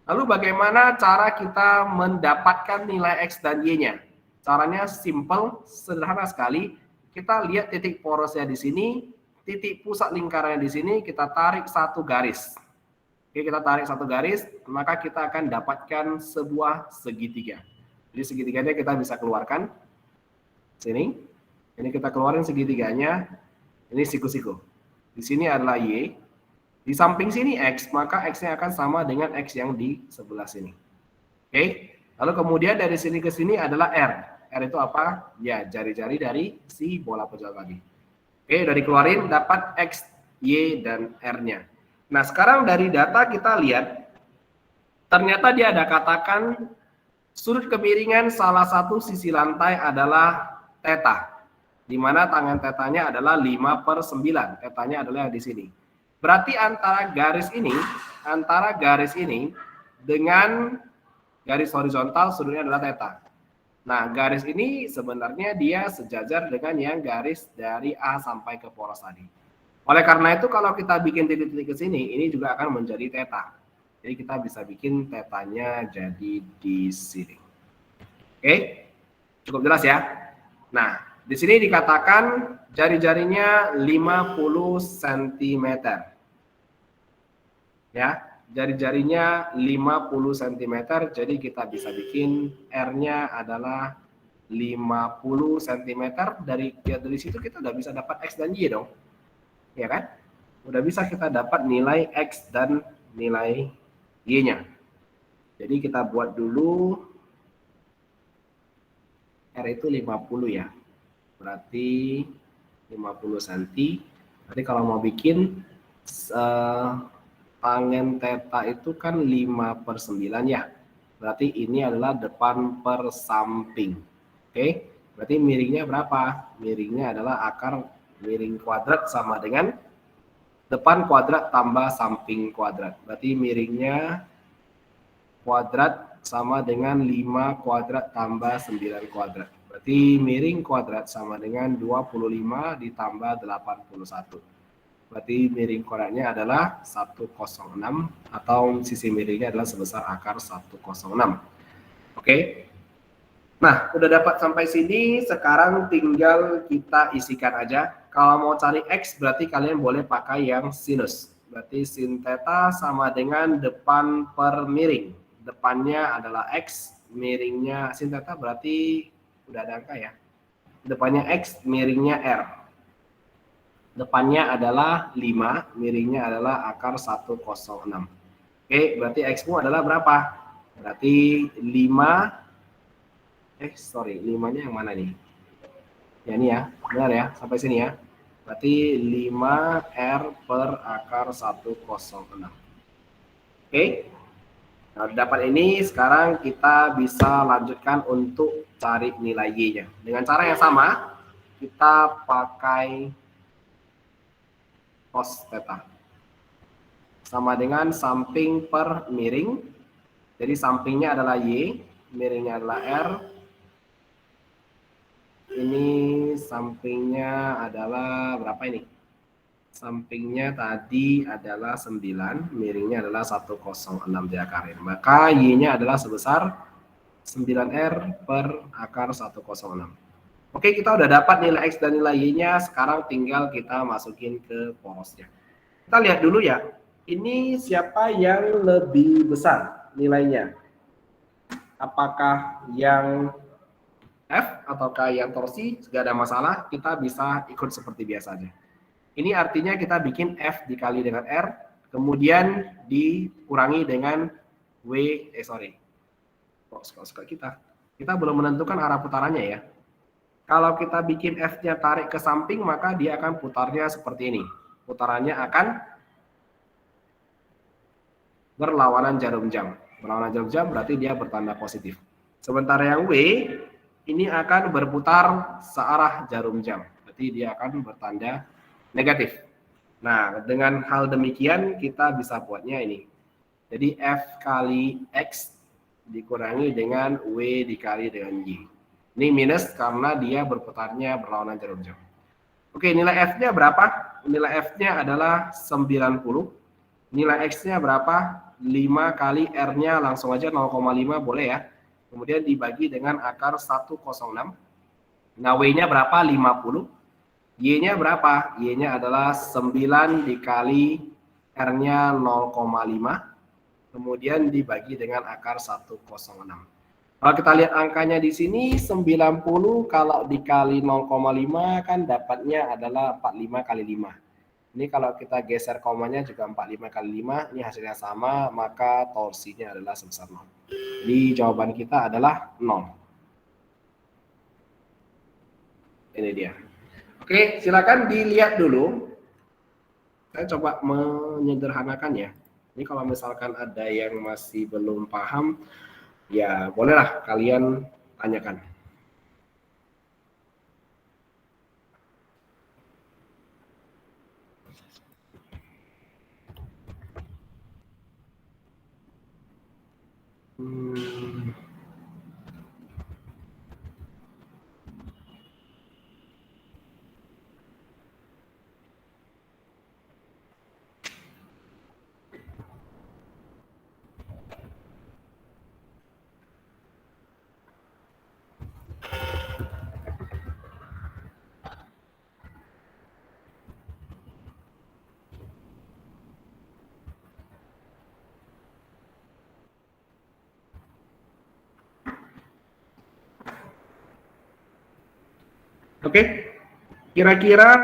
Lalu bagaimana cara kita mendapatkan nilai X dan Y-nya? Caranya simple, sederhana sekali. Kita lihat titik porosnya di sini, titik pusat lingkarannya di sini, kita tarik satu garis. Oke, kita tarik satu garis, maka kita akan dapatkan sebuah segitiga. Jadi segitiganya kita bisa keluarkan. Sini, ini kita keluarin segitiganya, ini siku-siku. Di sini adalah Y, di samping sini X, maka X-nya akan sama dengan X yang di sebelah sini. Oke, lalu kemudian dari sini ke sini adalah R. R itu apa? Ya, jari-jari dari si bola pojok tadi. Oke, udah dikeluarin, dapat X, Y, dan R-nya. Nah, sekarang dari data kita lihat, ternyata dia ada katakan sudut kemiringan salah satu sisi lantai adalah theta. Di mana tangan tetanya adalah 5/9. Tetanya adalah yang di sini. Berarti antara garis ini dengan garis horizontal sudutnya adalah theta. Nah, garis ini sebenarnya dia sejajar dengan yang garis dari A sampai ke poros tadi. Oleh karena itu kalau kita bikin titik-titik ke sini, ini juga akan menjadi theta. Jadi kita bisa bikin tetanya jadi di sini. Oke? Cukup jelas ya? Nah, di sini dikatakan jari-jarinya 50 cm. Ya, jari-jarinya 50 cm, jadi kita bisa bikin R-nya adalah 50 cm. Dari situ kita udah bisa dapat X dan Y dong. Ya kan? Udah bisa kita dapat nilai X dan nilai Y-nya. Jadi kita buat dulu R itu 50 ya. Berarti 50 cm. Berarti kalau mau bikin tangen theta itu kan 5/9 ya. Berarti ini adalah depan per samping. Oke, berarti miringnya berapa? Miringnya adalah akar miring kuadrat sama dengan depan kuadrat tambah samping kuadrat. Berarti miringnya kuadrat sama dengan 5 kuadrat tambah 9 kuadrat. Berarti miring kuadrat sama dengan 25 ditambah 81. Berarti miring kuadratnya adalah 106 atau sisi miringnya adalah sebesar akar 106. Oke. Nah, udah dapat sampai sini, sekarang tinggal kita isikan aja. Kalau mau cari X berarti kalian boleh pakai yang sinus. Berarti sin theta sama dengan depan per miring. Depannya adalah X, miringnya sin theta berarti udah ada angka ya. Depannya X, miringnya R. Depannya adalah 5, miringnya adalah akar 106. Oke, berarti X-mu adalah berapa? Berarti 5, 5-nya yang mana nih? Ya ini ya, benar ya, sampai sini ya. Berarti 5R per akar 106. Oke, nah dapat ini, sekarang kita bisa lanjutkan untuk cari nilai Y-nya. Dengan cara yang sama, kita pakai cos theta sama dengan samping per miring. Jadi sampingnya adalah Y, miringnya adalah R. Ini sampingnya adalah berapa ini? Sampingnya tadi adalah 9, miringnya adalah 106 diakarin. Maka Y-nya adalah sebesar 9R per akar 106. Oke, kita udah dapat nilai X dan nilai Y-nya, sekarang tinggal kita masukin ke porosnya. Kita lihat dulu ya, ini siapa yang lebih besar nilainya? Apakah yang F ataukah yang torsi? Gak ada masalah, kita bisa ikut seperti biasa aja. Ini artinya kita bikin F dikali dengan R, kemudian dikurangi dengan Kok kita belum menentukan arah putarannya ya. Kalau kita bikin F-nya tarik ke samping, maka dia akan putarnya seperti ini. Putarannya akan berlawanan jarum jam. Berlawanan jarum jam berarti dia bertanda positif. Sementara yang W, ini akan berputar searah jarum jam. Berarti dia akan bertanda negatif. Nah, dengan hal demikian kita bisa buatnya ini. Jadi F kali X dikurangi dengan W dikali dengan Y. Ini minus karena dia berputarnya berlawanan jarum jam. Oke, nilai F-nya berapa? Nilai F-nya adalah 90. Nilai X-nya berapa? 5 kali R-nya langsung aja 0,5 boleh ya. Kemudian dibagi dengan akar 106. Nah, W-nya berapa? 50. Y-nya berapa? Y-nya adalah 9 dikali R-nya 0,5. Kemudian dibagi dengan akar 106. Kalau kita lihat angkanya di sini 90 kalau dikali 0,5 kan dapatnya adalah 45 kali 5. Ini kalau kita geser komanya juga 45 kali 5, ini hasilnya sama, maka torsinya adalah sebesar 0. Jadi jawaban kita adalah 0. Ini dia. Oke, silakan dilihat dulu. Saya coba menyederhanakan ya. Ini kalau misalkan ada yang masih belum paham, ya bolehlah kalian tanyakan. Oke, kira-kira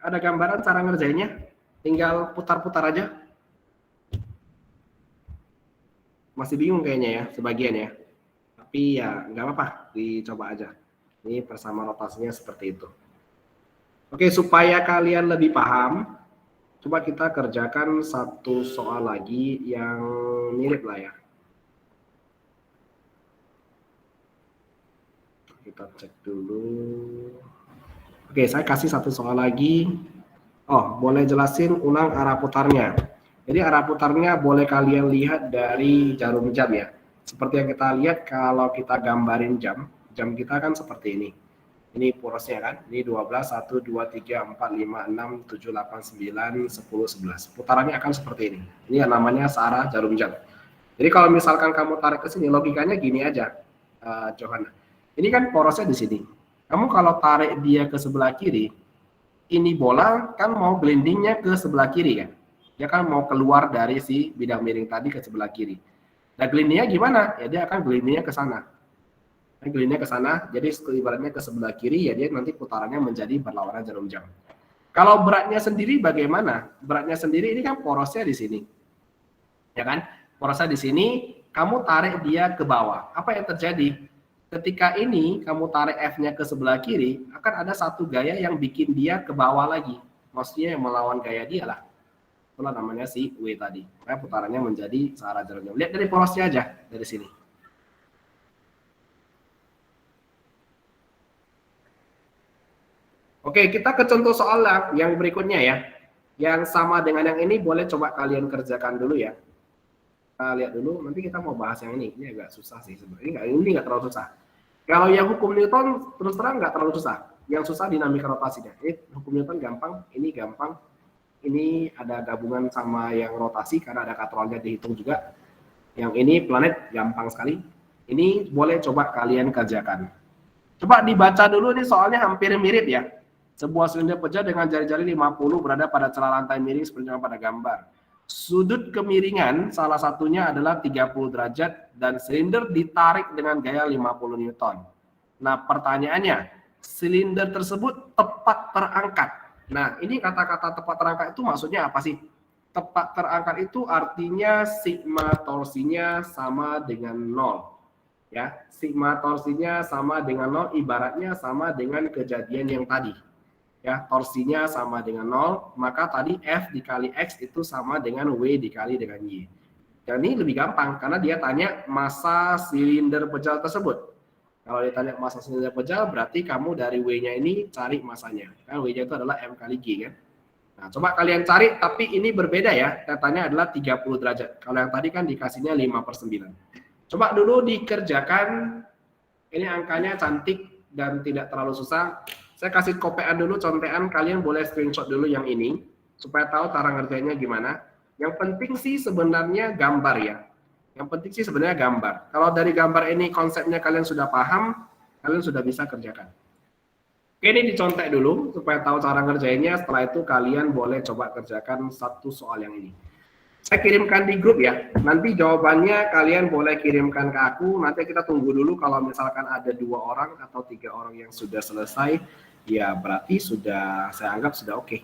ada gambaran cara ngerjainnya? Tinggal putar-putar aja. Masih bingung kayaknya ya, sebagian ya. Tapi ya nggak apa-apa, dicoba aja. Ini bersama rotasinya seperti itu. Oke, supaya kalian lebih paham, coba kita kerjakan satu soal lagi yang mirip lah ya. Kita cek dulu. Oke, saya kasih satu soal lagi. Oh, boleh jelasin ulang arah putarnya. Jadi arah putarnya boleh kalian lihat dari jarum jam ya. Seperti yang kita lihat kalau kita gambarin jam, jam kita kan seperti ini. Ini porosnya kan, ini 12, 1, 2, 3, 4, 5, 6, 7, 8, 9, 10, 11. Putarannya akan seperti ini. Ini yang namanya searah jarum jam. Jadi kalau misalkan kamu tarik ke sini, logikanya gini aja, Johanna. Ini kan porosnya di sini. Kamu kalau tarik dia ke sebelah kiri, ini bola kan mau gelindingnya ke sebelah kiri kan. Dia kan mau keluar dari si bidang miring tadi ke sebelah kiri. Nah, gelindingnya gimana? Ya dia akan gelindingnya ke sana. Gelindingnya ke sana, jadi ibaratnya ke sebelah kiri, ya dia nanti putarannya menjadi berlawanan jarum jam. Kalau beratnya sendiri bagaimana? Beratnya sendiri ini kan porosnya di sini. Ya kan? Porosnya di sini, kamu tarik dia ke bawah. Apa yang terjadi? Ketika ini kamu tarik F-nya ke sebelah kiri, akan ada satu gaya yang bikin dia ke bawah lagi. Maksudnya yang melawan gaya dia lah. Itulah namanya si W tadi. Maka putarannya menjadi searah jarum jam. Lihat dari porosnya aja, dari sini. Oke, kita ke contoh soal yang berikutnya ya. Yang sama dengan yang ini boleh coba kalian kerjakan dulu ya. Kita lihat dulu, nanti kita mau bahas yang ini. Ini agak susah sih sebenarnya. Ini nggak terlalu susah. Kalau yang hukum Newton terus terang nggak terlalu susah. Yang susah dinamika rotasinya. Ini hukum Newton gampang, ini gampang. Ini ada gabungan sama yang rotasi karena ada katrolnya dihitung juga. Yang ini planet gampang sekali. Ini boleh coba kalian kerjakan. Coba dibaca dulu nih soalnya hampir mirip ya. Sebuah silinder pecah dengan jari-jari 50 berada pada celah lantai miring seperti yang pada gambar. Sudut kemiringan salah satunya adalah 30 derajat dan silinder ditarik dengan gaya 50 Newton. Nah, pertanyaannya, silinder tersebut tepat terangkat. Nah, ini kata-kata tepat terangkat itu maksudnya apa sih? Tepat terangkat itu artinya sigma torsinya sama dengan 0. Ya, sigma torsinya sama dengan 0, ibaratnya sama dengan kejadian yang tadi. Ya, torsinya sama dengan 0, maka tadi F dikali X itu sama dengan W dikali dengan Y. Dan ini lebih gampang karena dia tanya massa silinder pejal tersebut. Kalau ditanya massa silinder pejal, berarti kamu dari W-nya ini cari massanya. Kan W-nya itu adalah M kali G kan. Nah, coba kalian cari, tapi ini berbeda ya. Datanya adalah 30 derajat. Kalau yang tadi kan dikasihnya 5/9. Coba dulu dikerjakan. Ini angkanya cantik dan tidak terlalu susah. Saya kasih kopean dulu, contekan. Kalian boleh screenshot dulu yang ini supaya tahu cara ngerjainnya gimana. Yang penting sih sebenarnya gambar ya. Yang penting sih sebenarnya gambar. Kalau dari gambar ini konsepnya kalian sudah paham, kalian sudah bisa kerjakan. Oke, ini dicontek dulu supaya tahu cara ngerjainnya. Setelah itu kalian boleh coba kerjakan satu soal yang ini. Saya kirimkan di grup ya. Nanti jawabannya kalian boleh kirimkan ke aku. Nanti kita tunggu dulu kalau misalkan ada 2 orang atau 3 orang yang sudah selesai, ya berarti sudah, saya anggap sudah oke.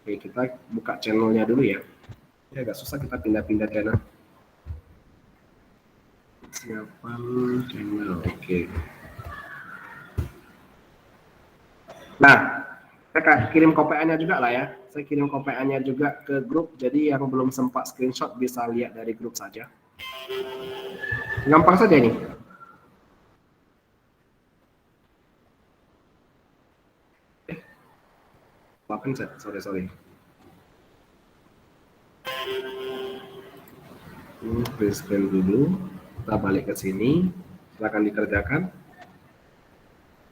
Oke, kita buka channelnya dulu ya. Ini agak susah kita pindah-pindah channel. Siapan channel, oke. Nah, saya kirim kopiannya juga lah ya. Saya kirim kopiannya juga ke grup, jadi yang belum sempat screenshot bisa lihat dari grup saja. Gampang saja ini. Maafin saya, sorry. Ini free screen dulu. Kita balik ke sini. Silakan dikerjakan.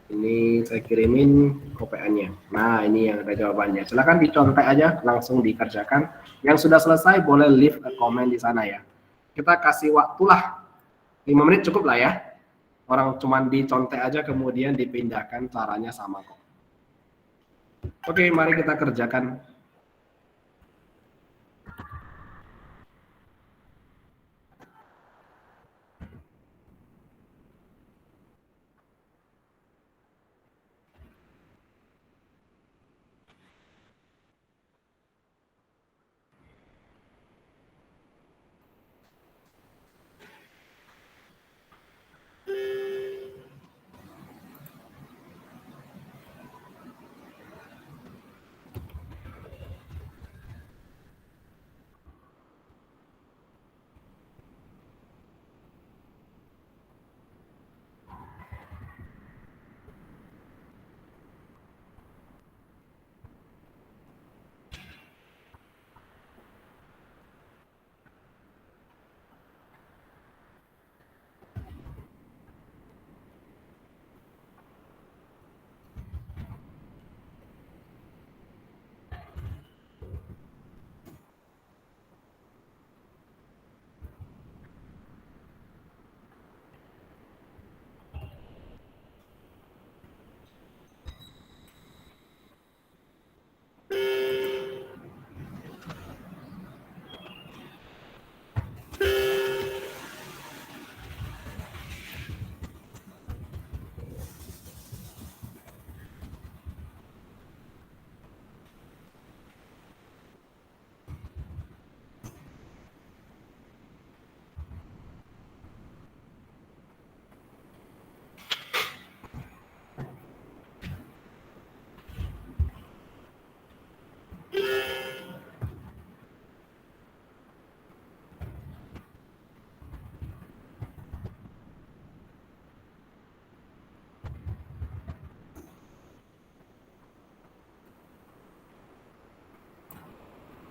Ini saya kirimin kopiannya. Nah, ini yang ada jawabannya. Silakan dicontek aja, langsung dikerjakan. Yang sudah selesai boleh leave a comment di sana ya. Kita kasih waktulah 5 menit cukup lah ya. Orang cuman dicontek aja kemudian dipindahkan, caranya sama kok. Oke, mari kita kerjakan.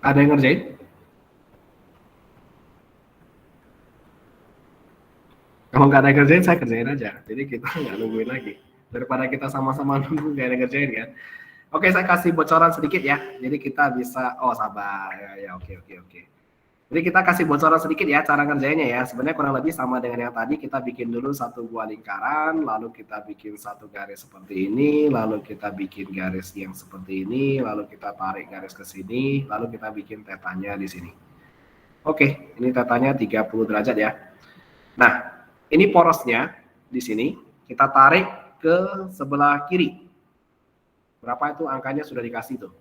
Ada yang ngerjain? Kalau nggak ada yang ngerjain, saya kerjain aja. Jadi kita nggak nungguin lagi. Daripada kita sama-sama nunggu nggak ada yang ngerjain kan. Oke, saya kasih bocoran sedikit ya. Jadi kita bisa, oh sabar, ya, oke. Jadi kita kasih bocoran sedikit ya cara ngerjainnya ya. Sebenarnya kurang lebih sama dengan yang tadi. Kita bikin dulu satu buah lingkaran, lalu kita bikin satu garis seperti ini, lalu kita bikin garis yang seperti ini, lalu kita tarik garis ke sini, lalu kita bikin tetanya di sini. Oke, ini tetanya 30 derajat ya. Nah, ini porosnya di sini. Kita tarik ke sebelah kiri. Berapa itu angkanya sudah dikasih tuh?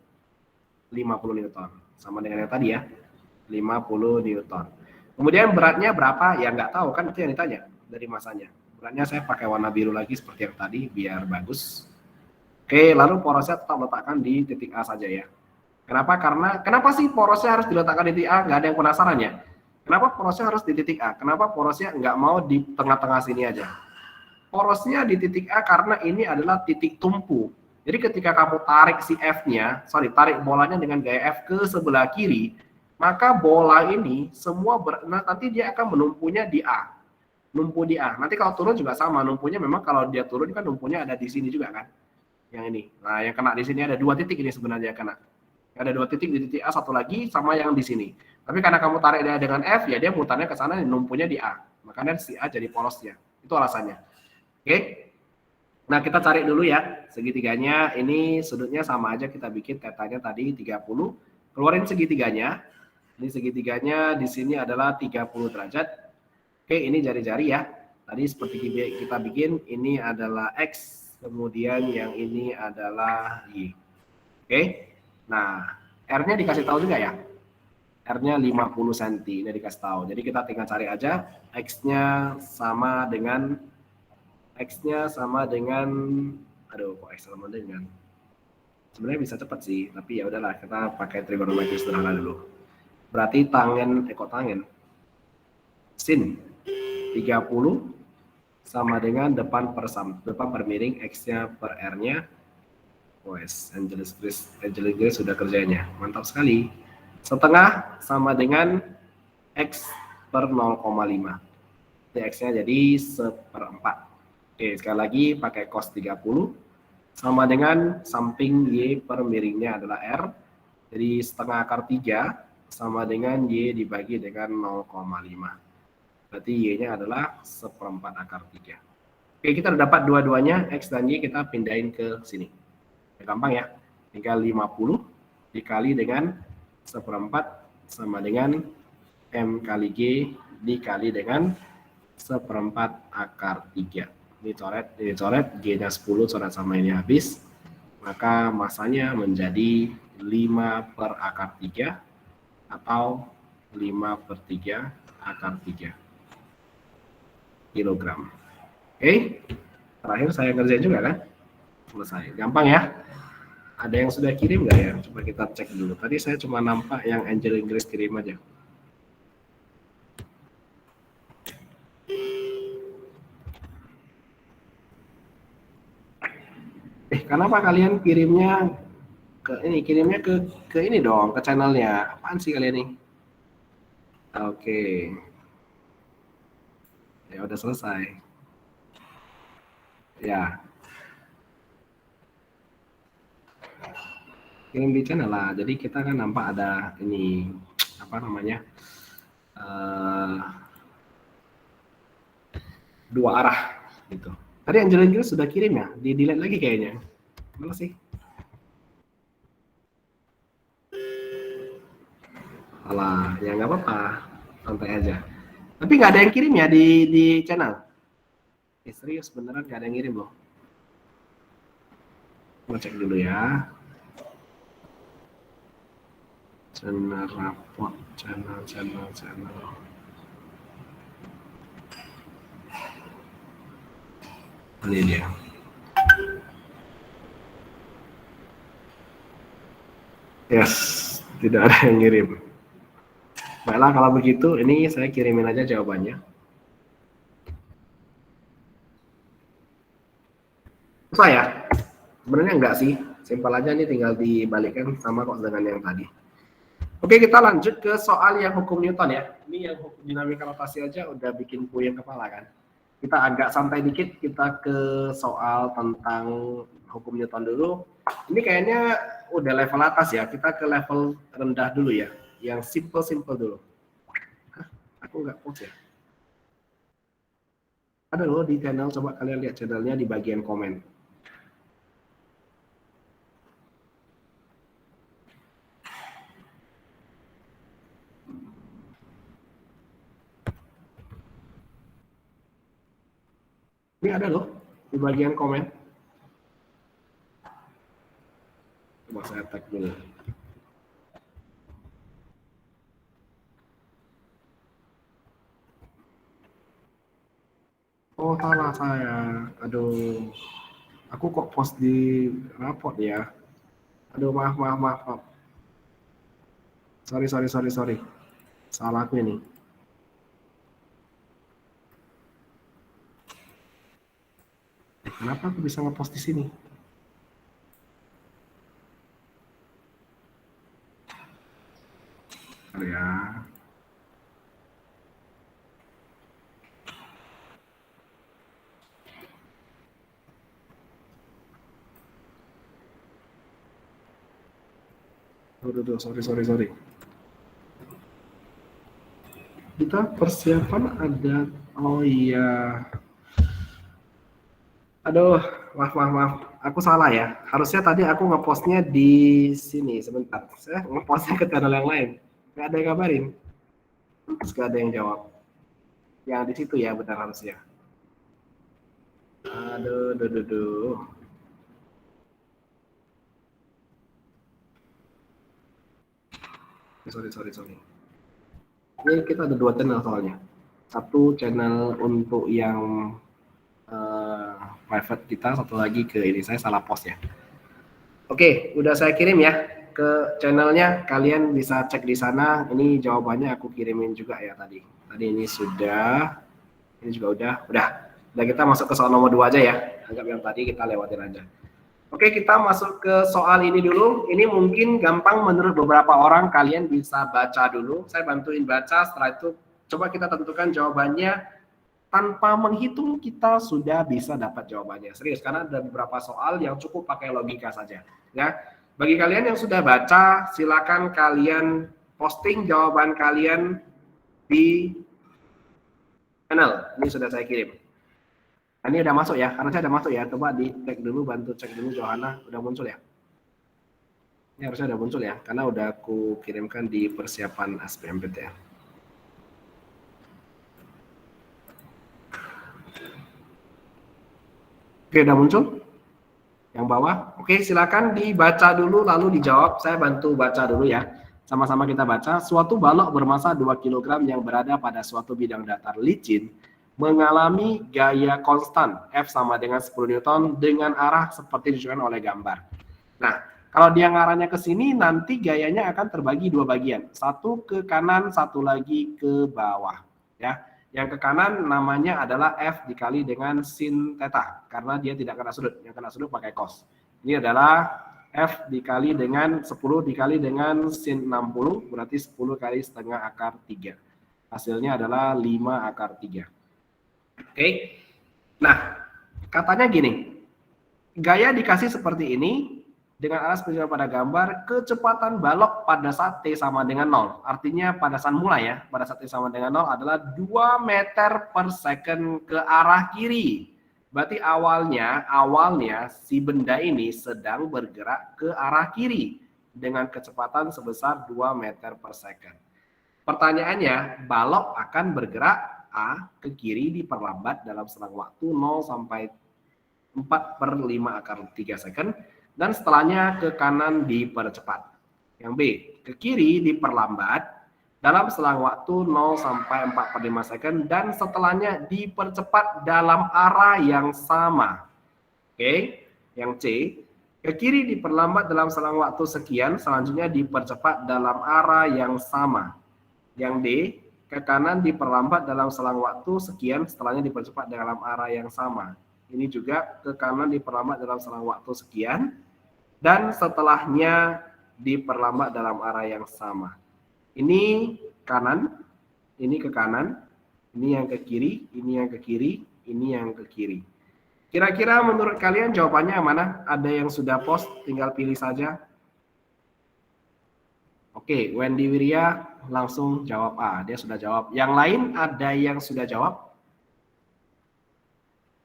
50 Newton. Sama dengan yang tadi ya. 50 Newton. Kemudian beratnya berapa? Ya nggak tahu kan, itu yang ditanya dari masanya. Beratnya saya pakai warna biru lagi seperti yang tadi biar bagus. Oke, lalu porosnya tetap letakkan di titik A saja ya. Kenapa? Kenapa sih porosnya harus diletakkan di titik A? Nggak ada yang penasaran ya? Kenapa porosnya harus di titik A? Kenapa porosnya nggak mau di tengah-tengah sini aja? Porosnya di titik A karena ini adalah titik tumpu. Jadi ketika kamu tarik si F-nya, tarik bolanya dengan gaya F ke sebelah kiri, maka bola ini semua nanti dia akan menumpunya di A. Numpu di A. Nanti kalau turun juga sama, numpunya memang kalau dia turun kan numpunya ada di sini juga kan. Yang ini. Nah, yang kena di sini ada 2 titik ini sebenarnya kena. Ada 2 titik di titik A, satu lagi sama yang di sini. Tapi karena kamu tarik dia dengan F, ya dia mutarnya ke sana, numpunya di A. Makanya si A jadi porosnya. Itu alasannya. Oke? Nah, kita cari dulu ya segitiganya. Ini sudutnya sama aja, kita bikin tetanya tadi 30. Keluarin segitiganya. Ini segitiganya di sini adalah 30 derajat. Oke, ini jari-jari ya. Tadi seperti kita bikin, ini adalah X, kemudian yang ini adalah Y. Oke. Nah, R-nya dikasih tahu juga ya. R-nya 50 cm, ini dikasih tahu. Jadi kita tinggal cari aja X-nya sama dengan aduh kok X sama dengan. Sebenarnya bisa cepat sih, tapi ya udahlah kita pakai trigonometri sederhana dulu. Berarti sin 30 sama dengan depan per miring X-nya per R-nya. Wes, Angelis Grace sudah kerjanya. Mantap sekali. Setengah sama dengan X per 0,5. X-nya jadi 1/4. Oke, sekali lagi pakai cos 30 sama dengan samping Y per miringnya adalah R. Jadi setengah akar 3 sama dengan Y dibagi dengan 0,5. Berarti Y-nya adalah 1/4 akar 3. Oke, kita udah dapat dua-duanya, X dan Y kita pindahin ke sini. Gampang ya, tinggal 50 dikali dengan 1/4 sama dengan M kali G dikali dengan 1/4 akar 3. Ini coret, G-nya 10, coret sama ini habis. Maka masanya menjadi 5 per akar 3 atau 5/3 akar 3 kilogram. Oke, terakhir saya ngerjain juga kan? Selesai, gampang ya. Ada yang sudah kirim nggak ya? Coba kita cek dulu. Tadi saya cuma nampak yang Angel Inggris kirim aja. Kenapa kalian kirimnya ke ini dong, ke channelnya? Apaan sih kalian nih? Oke. Ya udah selesai. Ya. Kirim di channel lah. Jadi kita kan nampak ada ini apa namanya? Dua arah gitu. Tadi Angel Inggris sudah kirim ya? Di delete lagi kayaknya. Mana sih? Alah, ya nggak apa-apa, santai aja. Tapi nggak ada yang kirim ya di channel. Serius beneran nggak ada yang kirim loh. Mau cek dulu ya. Channel rapot, channel. Ini dia. Yes, tidak ada yang ngirim. Baiklah kalau begitu, ini saya kirimin aja jawabannya. Susah ya? Sebenarnya enggak sih, simpel aja, ini tinggal dibalikkan sama kok dengan yang tadi. Oke, kita lanjut ke soal yang hukum Newton ya. Ini yang dinamika rotasi aja udah bikin puyeng kepala kan. Kita agak santai dikit, kita ke soal tentang hukum Newton dulu. Ini kayaknya udah level atas ya, kita ke level rendah dulu ya, yang simple dulu. Hah, aku nggak post ya. Ada loh di channel, coba kalian lihat channelnya di bagian komen. Ini ada loh di bagian komen. Coba saya tag dulu. Oh, salah saya. Aduh. Aku kok post di raport ya. Aduh, maaf. Sorry. Salah aku ini. Kenapa aku bisa ngepost di sini? Ya. Aduh, sorry. Kita persiapan ada, oh iya. Aduh, maaf. Aku salah ya. Harusnya tadi aku ngepostnya di sini. Sebentar. Saya ngepostnya ke channel yang lain. Nggak ada yang kabarin. Terus nggak ada yang jawab. Yang di situ ya, benar harusnya. Aduh. Sorry. Ini kita ada 2 channel soalnya. Satu channel untuk yang private kita, satu lagi ke ini, saya salah post ya. Oke, udah saya kirim ya ke channelnya, kalian bisa cek di sana. Ini jawabannya aku kirimin juga ya tadi. Tadi ini sudah, ini juga udah kita masuk ke soal nomor 2 aja ya. Anggap yang tadi kita lewatin aja. Oke, kita masuk ke soal ini dulu. Ini mungkin gampang menurut beberapa orang, kalian bisa baca dulu. Saya bantuin baca, setelah itu coba kita tentukan jawabannya. Tanpa menghitung kita sudah bisa dapat jawabannya. Serius, karena ada beberapa soal yang cukup pakai logika saja. Ya, bagi kalian yang sudah baca, silakan kalian posting jawaban kalian di channel. Ini sudah saya kirim. Ini udah masuk ya, harusnya udah masuk ya. Coba di tag dulu, bantu cek dulu Johanna, udah muncul ya? Ini harusnya udah muncul ya, karena udah aku kirimkan di persiapan SBMPTN. Oke, udah muncul? Yang bawah? Oke, silakan dibaca dulu lalu dijawab. Saya bantu baca dulu ya. Sama-sama kita baca. Suatu balok bermassa 2 kg yang berada pada suatu bidang datar licin mengalami gaya konstan F sama dengan 10 Newton dengan arah seperti ditunjukkan oleh gambar. Nah, kalau dia ngarahnya ke sini, nanti gayanya akan terbagi 2 bagian. Satu ke kanan, satu lagi ke bawah. Ya, yang ke kanan namanya adalah F dikali dengan sin theta, karena dia tidak kena sudut. Yang kena sudut pakai cos. Ini adalah F dikali dengan 10 dikali dengan sin 60, berarti 10 kali setengah akar 3. Hasilnya adalah 5 akar 3. Oke, nah katanya gini, gaya dikasih seperti ini, dengan arah seperti pada gambar, kecepatan balok pada saat T sama dengan 0, artinya pada saat mulai ya, pada saat T sama dengan 0 adalah 2 meter per second ke arah kiri. Berarti awalnya si benda ini sedang bergerak ke arah kiri dengan kecepatan sebesar 2 meter per second. Pertanyaannya, balok akan bergerak A ke kiri diperlambat dalam selang waktu 0 sampai 4/5 akar 3 second, dan setelahnya ke kanan dipercepat. Yang B, ke kiri diperlambat dalam selang waktu 0 sampai 4/5 second, dan setelahnya dipercepat dalam arah yang sama. Oke, yang C, ke kiri diperlambat dalam selang waktu sekian, selanjutnya dipercepat dalam arah yang sama. Yang D, ke kanan diperlambat dalam selang waktu sekian, setelahnya dipercepat dalam arah yang sama. Ini juga ke kanan diperlambat dalam selang waktu sekian, dan setelahnya diperlambat dalam arah yang sama. Ini kanan, ini ke kanan, ini yang ke kiri, ini yang ke kiri, ini yang ke kiri. Kira-kira menurut kalian jawabannya mana? Ada yang sudah post, tinggal pilih saja. Oke, Wendy Wirya langsung jawab A. Dia sudah jawab. Yang lain ada yang sudah jawab?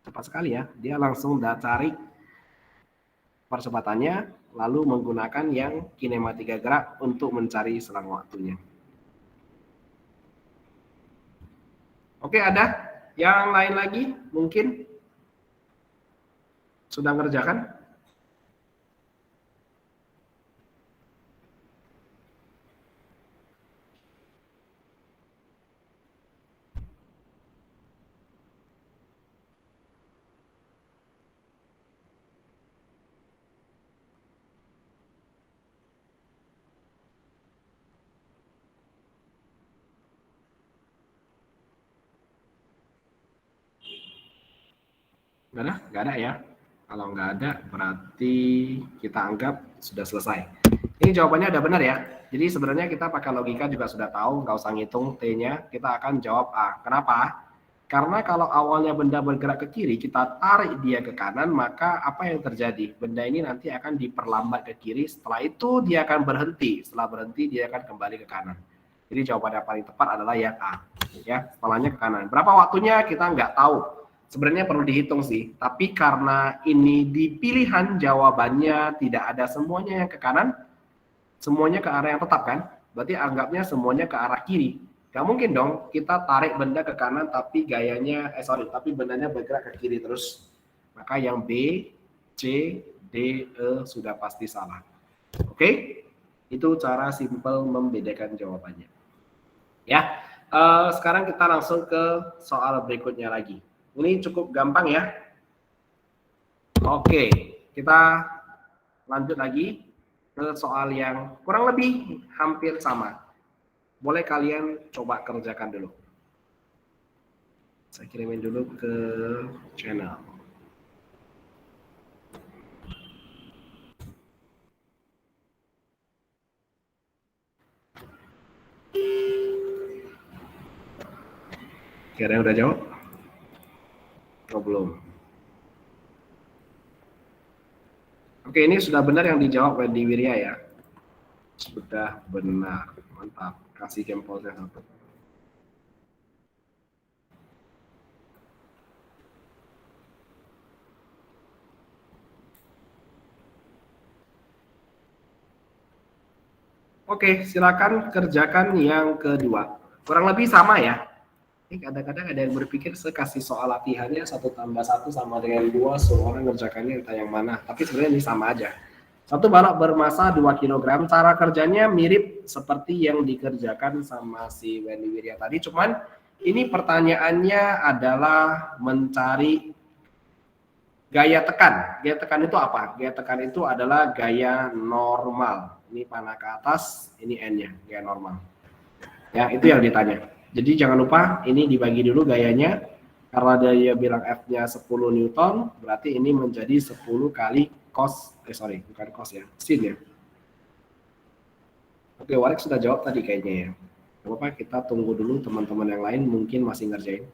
Cepat sekali ya. Dia langsung cari percepatannya, lalu menggunakan yang kinematika gerak untuk mencari selang waktunya. Oke, ada? Yang lain lagi? Mungkin sudah ngerjakan? Nggak ada? Nggak ada ya? Kalau nggak ada, berarti kita anggap sudah selesai. Ini jawabannya udah benar ya. Jadi sebenarnya kita pakai logika juga sudah tahu, nggak usah ngitung T-nya, kita akan jawab A. Kenapa? Karena kalau awalnya benda bergerak ke kiri, kita tarik dia ke kanan, maka apa yang terjadi? Benda ini nanti akan diperlambat ke kiri, setelah itu dia akan berhenti. Setelah berhenti, dia akan kembali ke kanan. Jadi jawaban yang paling tepat adalah yang A. Ya, setelahnya ke kanan. Berapa waktunya kita nggak tahu. Sebenarnya perlu dihitung sih, tapi karena ini di pilihan jawabannya tidak ada semuanya yang ke kanan, semuanya ke arah yang tetap kan? Berarti anggapnya semuanya ke arah kiri. Gak mungkin dong kita tarik benda ke kanan tapi gayanya, tapi bendanya bergerak ke kiri terus. Maka yang B, C, D, E sudah pasti salah. Oke? Itu cara simpel membedakan jawabannya. Ya, sekarang kita langsung ke soal berikutnya lagi. Ini cukup gampang ya. Oke, kita lanjut lagi ke soal yang kurang lebih hampir sama. Boleh kalian coba kerjakan dulu. Saya kirimin dulu ke channel. Kira-kira udah jawab? Oh, belum. Oke, ini sudah benar yang dijawab Wendy Wirya ya. Sudah benar. Mantap. Kasih jempolnya satu. Oke, silakan kerjakan yang kedua. Kurang lebih sama ya. Kadang-kadang ada yang berpikir saya kasih soal latihannya 1 tambah 1 sama dengan 2, suruh orang ngerjakannya entah yang mana. Tapi sebenarnya ini sama aja. Satu balok bermasa 2 kg, cara kerjanya mirip seperti yang dikerjakan sama si Wendy Wirya tadi, cuman ini pertanyaannya adalah mencari gaya tekan. Gaya tekan itu apa? Gaya tekan itu adalah gaya normal. Ini panah ke atas, ini N-nya, gaya normal. Ya, itu yang ditanya. Jadi jangan lupa ini dibagi dulu gayanya. Karena dia bilang F-nya 10 Newton, berarti ini menjadi 10 kali cos, bukan cos ya, sin ya. Oke, Warek sudah jawab tadi kayaknya ya. Gak apa-apa, kita tunggu dulu teman-teman yang lain mungkin masih ngerjain.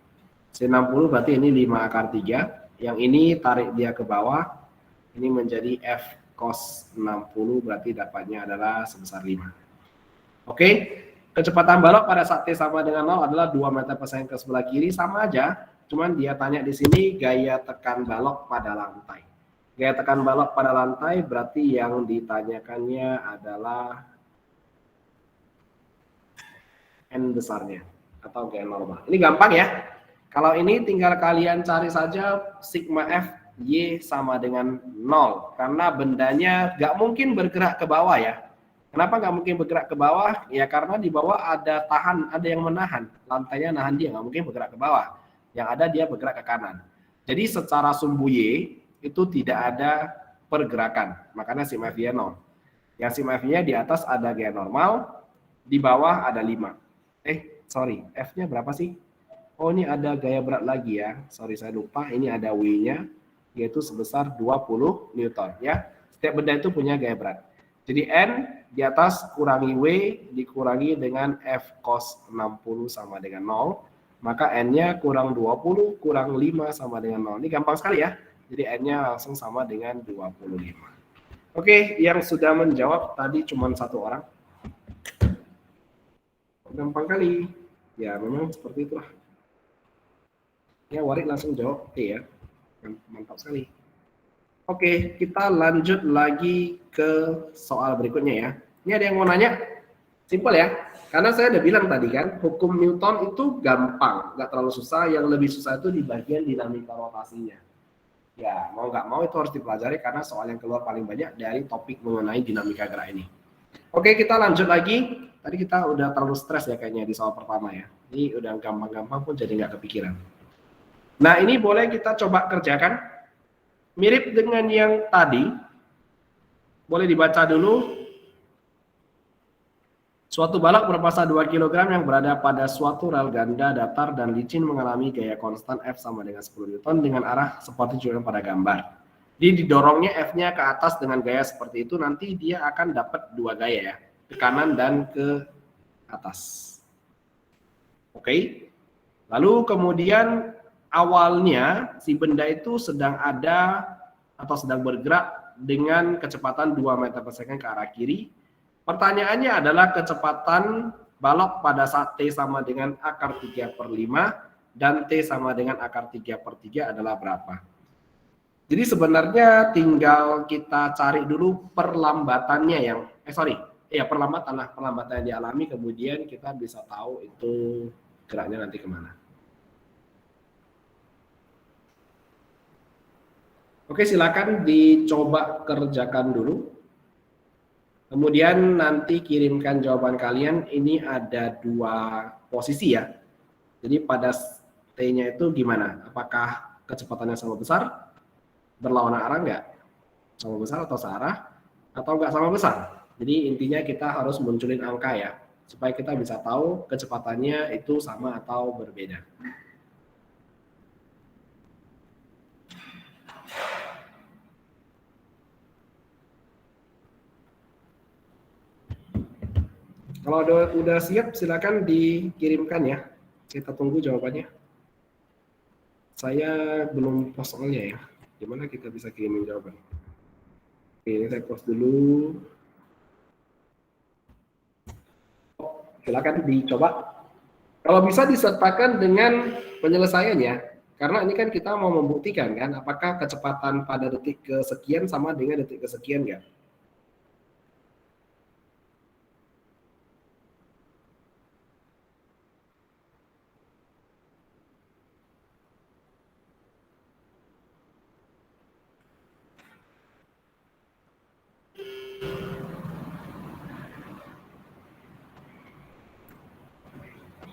Sin 60 berarti ini 5 akar 3. Yang ini tarik dia ke bawah, ini menjadi F cos 60, berarti dapatnya adalah sebesar 5. Oke. Kecepatan balok pada saat T sama dengan 0 adalah 2 meter per second ke sebelah kiri, sama aja. Cuman dia tanya di sini gaya tekan balok pada lantai. Gaya tekan balok pada lantai berarti yang ditanyakannya adalah N besarnya atau gaya normal. Ini gampang ya. Kalau ini tinggal kalian cari saja sigma F Y sama dengan 0. Karena bendanya nggak mungkin bergerak ke bawah ya. Kenapa nggak mungkin bergerak ke bawah? Ya karena di bawah ada ada yang menahan. Lantainya nahan dia, nggak mungkin bergerak ke bawah. Yang ada dia bergerak ke kanan. Jadi secara sumbu Y itu tidak ada pergerakan. Makanya sigma F-nya 0. Yang sigma F-nya di atas ada gaya normal, di bawah ada 5. F-nya berapa sih? Oh, ini ada gaya berat lagi ya. Saya lupa. Ini ada W-nya, yaitu sebesar 20 Newton. Ya. Setiap benda itu punya gaya berat. Jadi N Di atas kurangi W dikurangi dengan F cos 60 sama dengan 0. Maka N-nya kurang 20 kurang 5 sama dengan 0. Ini gampang sekali ya. Jadi N-nya langsung sama dengan 25. Oke, yang sudah menjawab tadi cuma satu orang. Gampang kali. Ya, memang seperti itulah. Ya, Warid langsung jawab T ya. Mantap sekali. Oke, kita lanjut lagi ke soal berikutnya ya. Ini ada yang mau nanya? Simpel ya. Karena saya udah bilang tadi kan, hukum Newton itu gampang, nggak terlalu susah. Yang lebih susah itu di bagian dinamika rotasinya. Ya, mau nggak mau itu harus dipelajari karena soal yang keluar paling banyak dari topik mengenai dinamika gerak ini. Oke, kita lanjut lagi. Tadi kita udah terlalu stres ya kayaknya di soal pertama ya. Ini udah gampang-gampang pun jadi nggak kepikiran. Nah, ini boleh kita coba kerjakan. Mirip dengan yang tadi. Boleh dibaca dulu. Suatu balok bermassa 2 kg yang berada pada suatu rel ganda datar dan licin mengalami gaya konstan F sama dengan 10 Newton dengan arah seperti ditunjukkan pada gambar. Jadi didorongnya F-nya ke atas dengan gaya seperti itu, nanti dia akan dapat dua gaya ya, ke kanan dan ke atas. Oke. Lalu kemudian awalnya si benda itu sedang ada atau sedang bergerak dengan kecepatan 2 meter per second ke arah kiri. Pertanyaannya adalah kecepatan balok pada saat T sama dengan akar 3/5 dan T sama dengan akar 3/3 adalah berapa? Jadi sebenarnya tinggal kita cari dulu perlambatannya yang, perlambatan yang dialami, kemudian kita bisa tahu itu geraknya nanti kemana. Oke, silakan dicoba kerjakan dulu. Kemudian nanti kirimkan jawaban kalian. Ini ada dua posisi ya. Jadi pada T-nya itu gimana? Apakah kecepatannya sama besar? Berlawanan arah enggak? Sama besar atau searah? Atau enggak sama besar? Jadi intinya kita harus munculin angka ya. Supaya kita bisa tahu kecepatannya itu sama atau berbeda. Kalau udah siap, silakan dikirimkan ya. Kita tunggu jawabannya. Saya belum post soalnya ya. Gimana kita bisa kirimin jawaban? Oke, ini saya post dulu. Silakan dicoba. Kalau bisa disertakan dengan penyelesaiannya. Karena ini kan kita mau membuktikan kan, apakah kecepatan pada detik kesekian sama dengan detik kesekian nggak?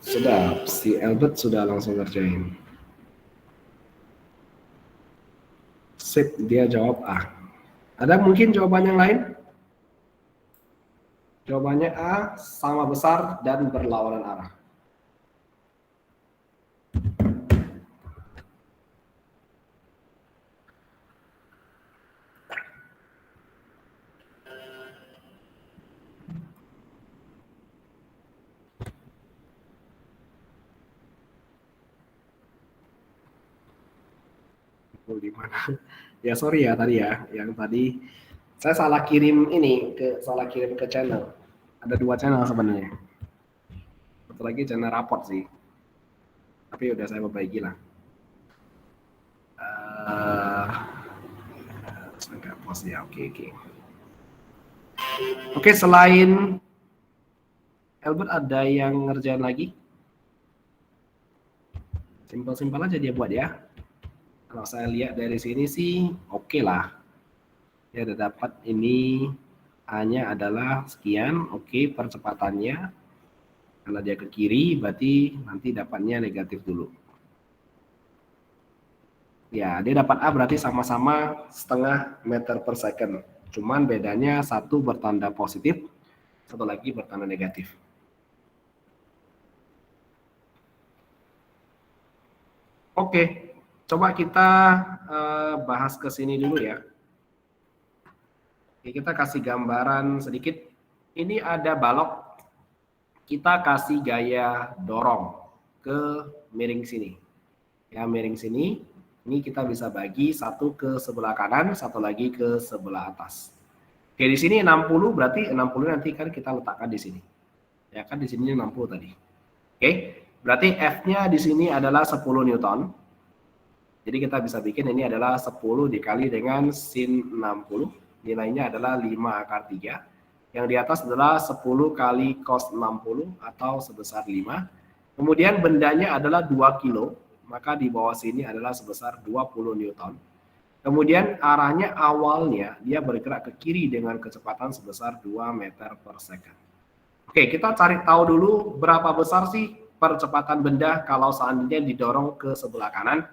Sudah, si Albert sudah langsung ngerjain. Sip, dia jawab A. Ada mungkin jawaban yang lain? Jawabannya A, sama besar dan berlawanan arah. Di mana? Ya sorry ya tadi ya, yang tadi saya salah kirim ke channel. Ada dua channel sebenarnya. Satu lagi channel raport sih. Tapi udah saya perbaiki lah. Saya post ya, oke. Oke, selain Albert ada yang ngerjain lagi? Simpel-simpel aja dia buat ya. Kalau saya lihat dari sini sih oke lah. Dia udah dapat ini A-nya adalah sekian, oke, percepatannya. Karena dia ke kiri, berarti nanti dapatnya negatif dulu. Ya, dia dapat A berarti sama-sama setengah meter per second. Cuman bedanya satu bertanda positif, satu lagi bertanda negatif. Oke. Coba kita bahas ke sini dulu ya. Oke, kita kasih gambaran sedikit. ini ada balok, kita kasih gaya dorong ke miring sini. Ya, miring sini. Ini kita bisa bagi satu ke sebelah kanan, satu lagi ke sebelah atas. Oke, di sini 60 berarti 60 nanti kan kita letakkan di sini. Ya kan di sini 60 tadi. Oke, berarti F-nya di sini adalah 10 Newton. Jadi kita bisa bikin ini adalah 10 dikali dengan sin 60. Nilainya adalah 5 akar 3. Yang di atas adalah 10 kali cos 60 atau sebesar 5. Kemudian bendanya adalah 2 kilo. Maka di bawah sini adalah sebesar 20 Newton. Kemudian arahnya awalnya dia bergerak ke kiri dengan kecepatan sebesar 2 meter per second. Oke, kita cari tahu dulu berapa besar sih percepatan benda kalau seandainya didorong ke sebelah kanan.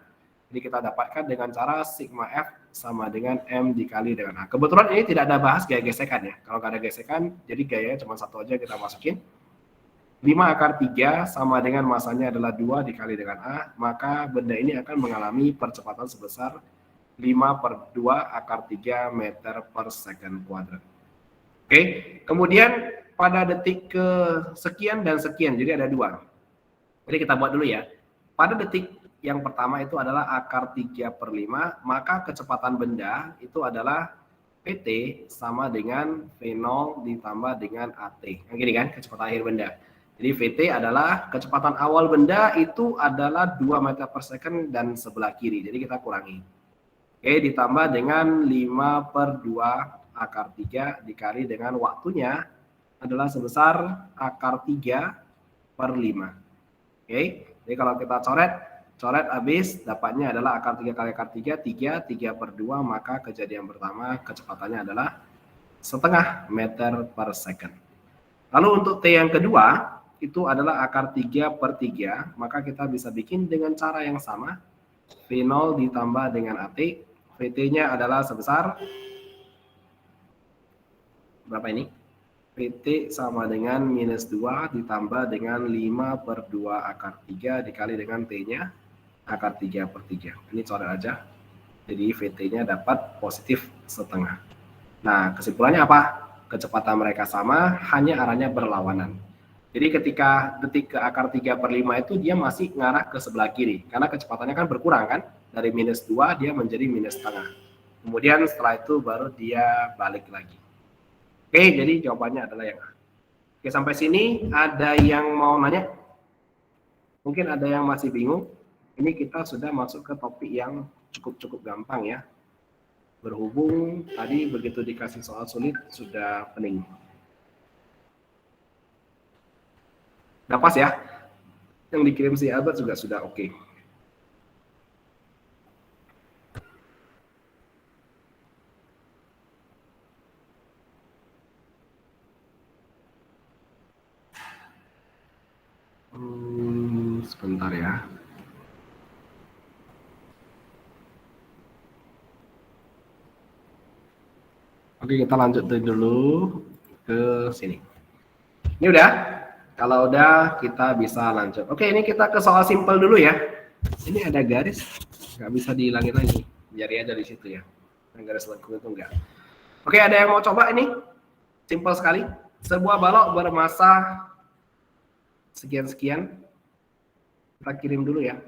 Jadi kita dapatkan dengan cara sigma F sama dengan M dikali dengan A. Kebetulan ini tidak ada bahas gaya gesekan ya. Kalau nggak ada gesekan, jadi gayanya cuma satu aja kita masukin. 5 akar 3 sama dengan masanya adalah 2 dikali dengan A, maka benda ini akan mengalami percepatan sebesar 5 per 2 akar 3 meter per second kuadrat. Oke, kemudian pada detik ke sekian dan sekian, jadi ada 2. Jadi kita buat dulu ya. Pada detik yang pertama itu adalah akar 3 per 5, maka kecepatan benda itu adalah PT sama dengan V0 ditambah dengan AT. Yang gini kan, kecepatan akhir benda. Jadi VT adalah kecepatan awal benda itu adalah 2 meter per second dan sebelah kiri. Jadi kita kurangi. Oke, ditambah dengan 5 per 2 akar 3 dikali dengan waktunya adalah sebesar akar 3 per 5. Oke, jadi kalau kita coret habis dapatnya adalah akar 3 kali akar 3, 3 per 2, maka kejadian pertama kecepatannya adalah setengah meter per second. Lalu untuk T yang kedua, itu adalah akar 3 per 3, maka kita bisa bikin dengan cara yang sama, V0 ditambah dengan AT, VT-nya adalah sebesar, berapa ini? PT sama dengan minus 2 ditambah dengan 5 per 2 akar 3 dikali dengan T-nya akar 3 per 3. Ini coret aja. Jadi VT-nya dapat positif setengah. Nah, kesimpulannya apa? Kecepatan mereka sama, hanya arahnya berlawanan. Jadi ketika detik ke akar 3 per 5 itu dia masih ngarah ke sebelah kiri. Karena kecepatannya kan berkurang kan? Dari minus 2 dia menjadi minus setengah. Kemudian setelah itu baru dia balik lagi. Oke, jadi jawabannya adalah yang A. Oke, sampai sini ada yang mau nanya? Mungkin ada yang masih bingung. Ini kita sudah masuk ke topik yang cukup gampang ya. Berhubung tadi begitu dikasih soal sulit, sudah pening. Udah pas ya? Yang dikirim si Albert juga sudah oke. Sebentar ya. Oke, kita lanjut dulu ke sini. Ini udah? Kalau udah, kita bisa lanjut. Oke, ini kita ke soal simpel dulu ya. Ini ada garis, nggak bisa dihilangin lagi. Biar aja di situ ya. Garis lengkung itu enggak. Oke, ada yang mau coba ini? Simpel sekali. Sebuah balok bermasa sekian-sekian. Kita kirim dulu ya.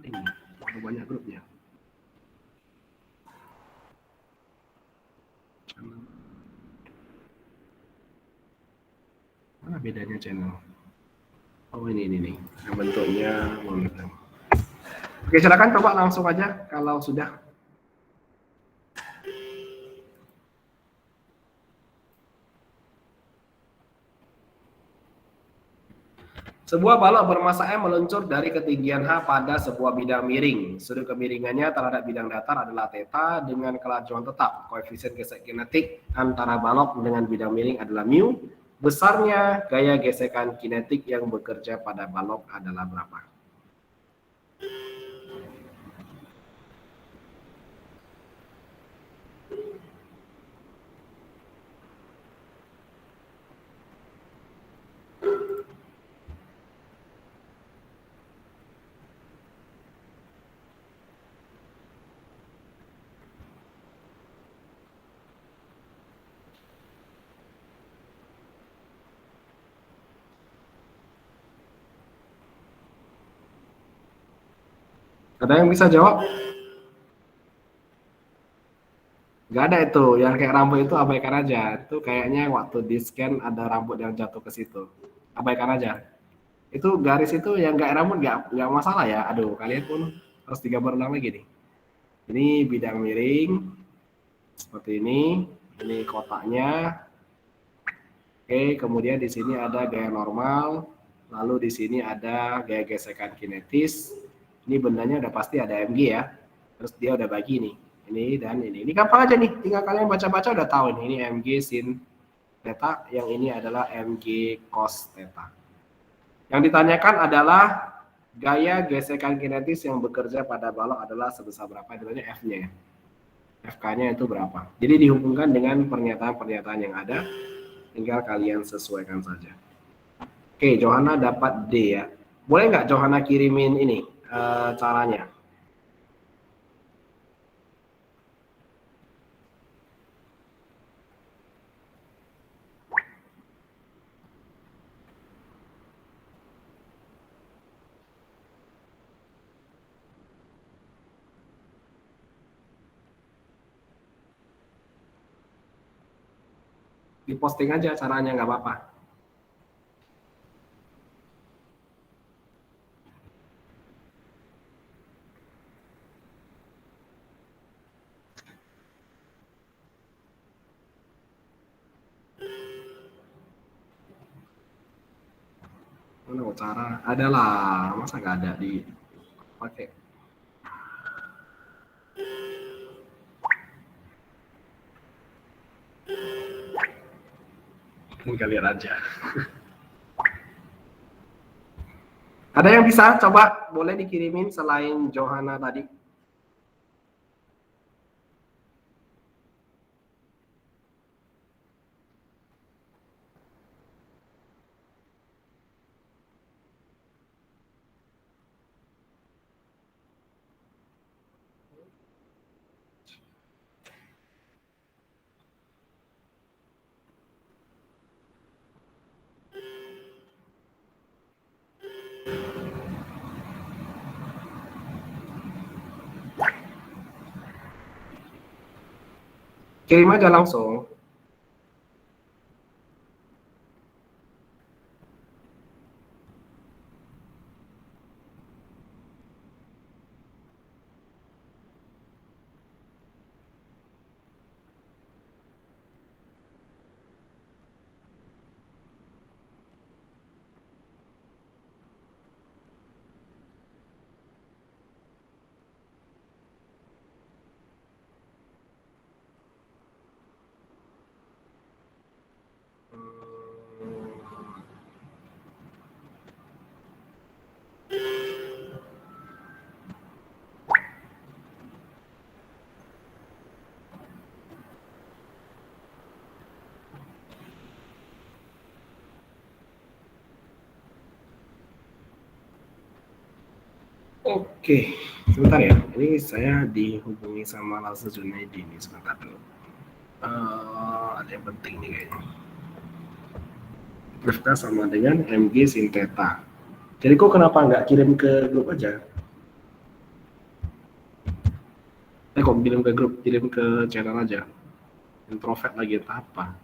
Ini banyak grupnya. Mana bedanya channel? Oh ini nih, yang bentuknya monogram. Oke, silakan coba langsung aja kalau sudah. Sebuah balok bermasa M meluncur dari ketinggian H pada sebuah bidang miring. Sudut kemiringannya terhadap bidang datar adalah θ dengan kelajuan tetap. Koefisien gesek kinetik antara balok dengan bidang miring adalah mu. Besarnya gaya gesekan kinetik yang bekerja pada balok adalah berapa? Ada yang bisa jawab? Nggak ada itu. Yang kayak rambut itu abaikan aja. Itu kayaknya waktu di scan ada rambut yang jatuh ke situ. Abaikan aja. Itu garis itu yang nggak rambut nggak masalah ya. Aduh, kalian pun harus digambar ulang lagi nih. Ini bidang miring seperti ini. Ini kotaknya. Oke, kemudian di sini ada gaya normal. Lalu di sini ada gaya gesekan kinetis. Ini bendanya udah pasti ada mg ya. Terus dia udah bagi nih. Ini dan ini. Ini gampang aja nih. Tinggal kalian baca-baca udah tahu nih. Ini mg sin theta. Yang ini adalah mg cos theta. Yang ditanyakan adalah gaya gesekan kinetis yang bekerja pada balok adalah sebesar berapa? Ditanya F-nya ya. FK-nya itu berapa? Jadi dihubungkan dengan pernyataan-pernyataan yang ada. Tinggal kalian sesuaikan saja. Oke, Johanna dapat D ya. Boleh nggak Johanna kirimin ini caranya? Di posting aja caranya, nggak apa-apa. Mana cara? Ada lah, masa nggak ada di pakai. Tinggal lihat aja. Ada yang bisa? Coba boleh dikirimin selain Johanna tadi. Kirim aja langsung. Oke, sebentar ya. Ini saya dihubungi sama Lasa Junaidi nih, sebentar dulu. Ada yang penting nih kayaknya. Berita sama dengan mg sin theta. Jadi kok kenapa nggak kirim ke grup aja? Kok kirim ke grup, kirim ke channel aja. Introvert lagi entah apa.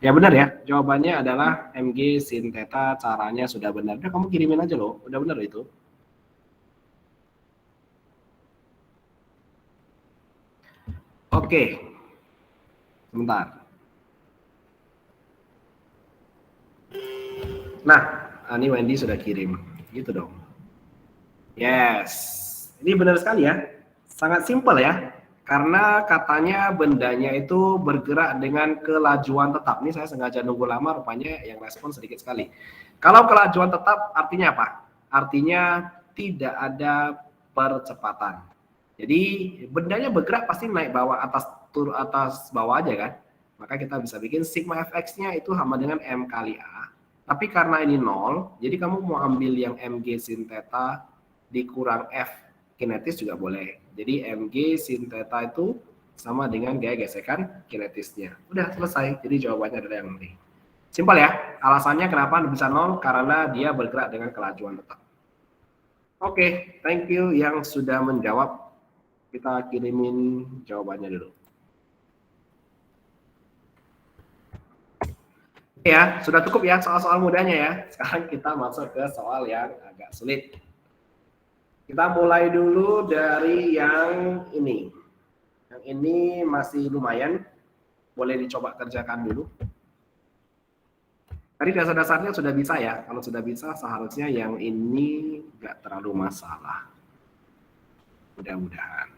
Ya benar ya, jawabannya adalah mg sin theta, caranya sudah benar. Udah kamu kirimin aja loh, udah benar itu. Oke, sebentar. Nah, ini Wendy sudah kirim, gitu dong. Yes, ini benar sekali ya, sangat simpel ya. Karena katanya bendanya itu bergerak dengan kelajuan tetap. Ini saya sengaja nunggu lama, rupanya yang respon sedikit sekali. Kalau kelajuan tetap artinya apa? Artinya tidak ada percepatan. Jadi bendanya bergerak pasti naik bawah atas tur atas bawah aja kan. Maka kita bisa bikin sigma fx-nya itu sama dengan m kali a. Tapi karena ini 0, jadi kamu mau ambil yang mg sin theta dikurang f kinetis juga boleh. Jadi mg sin theta itu sama dengan gaya gesekan kinetisnya. Udah selesai. Jadi jawabannya adalah yang D. Simpel ya. Alasannya kenapa bisa 0? Karena dia bergerak dengan kelajuan tetap. Oke, thank you yang sudah menjawab. Kita kirimin jawabannya dulu. Ya, sudah cukup ya soal-soal mudahnya ya. Sekarang kita masuk ke soal yang agak sulit. Kita mulai dulu dari yang ini. Yang ini masih lumayan. Boleh dicoba kerjakan dulu. Tadi dasar-dasarnya sudah bisa ya. Kalau sudah bisa, seharusnya yang ini nggak terlalu masalah. Mudah-mudahan.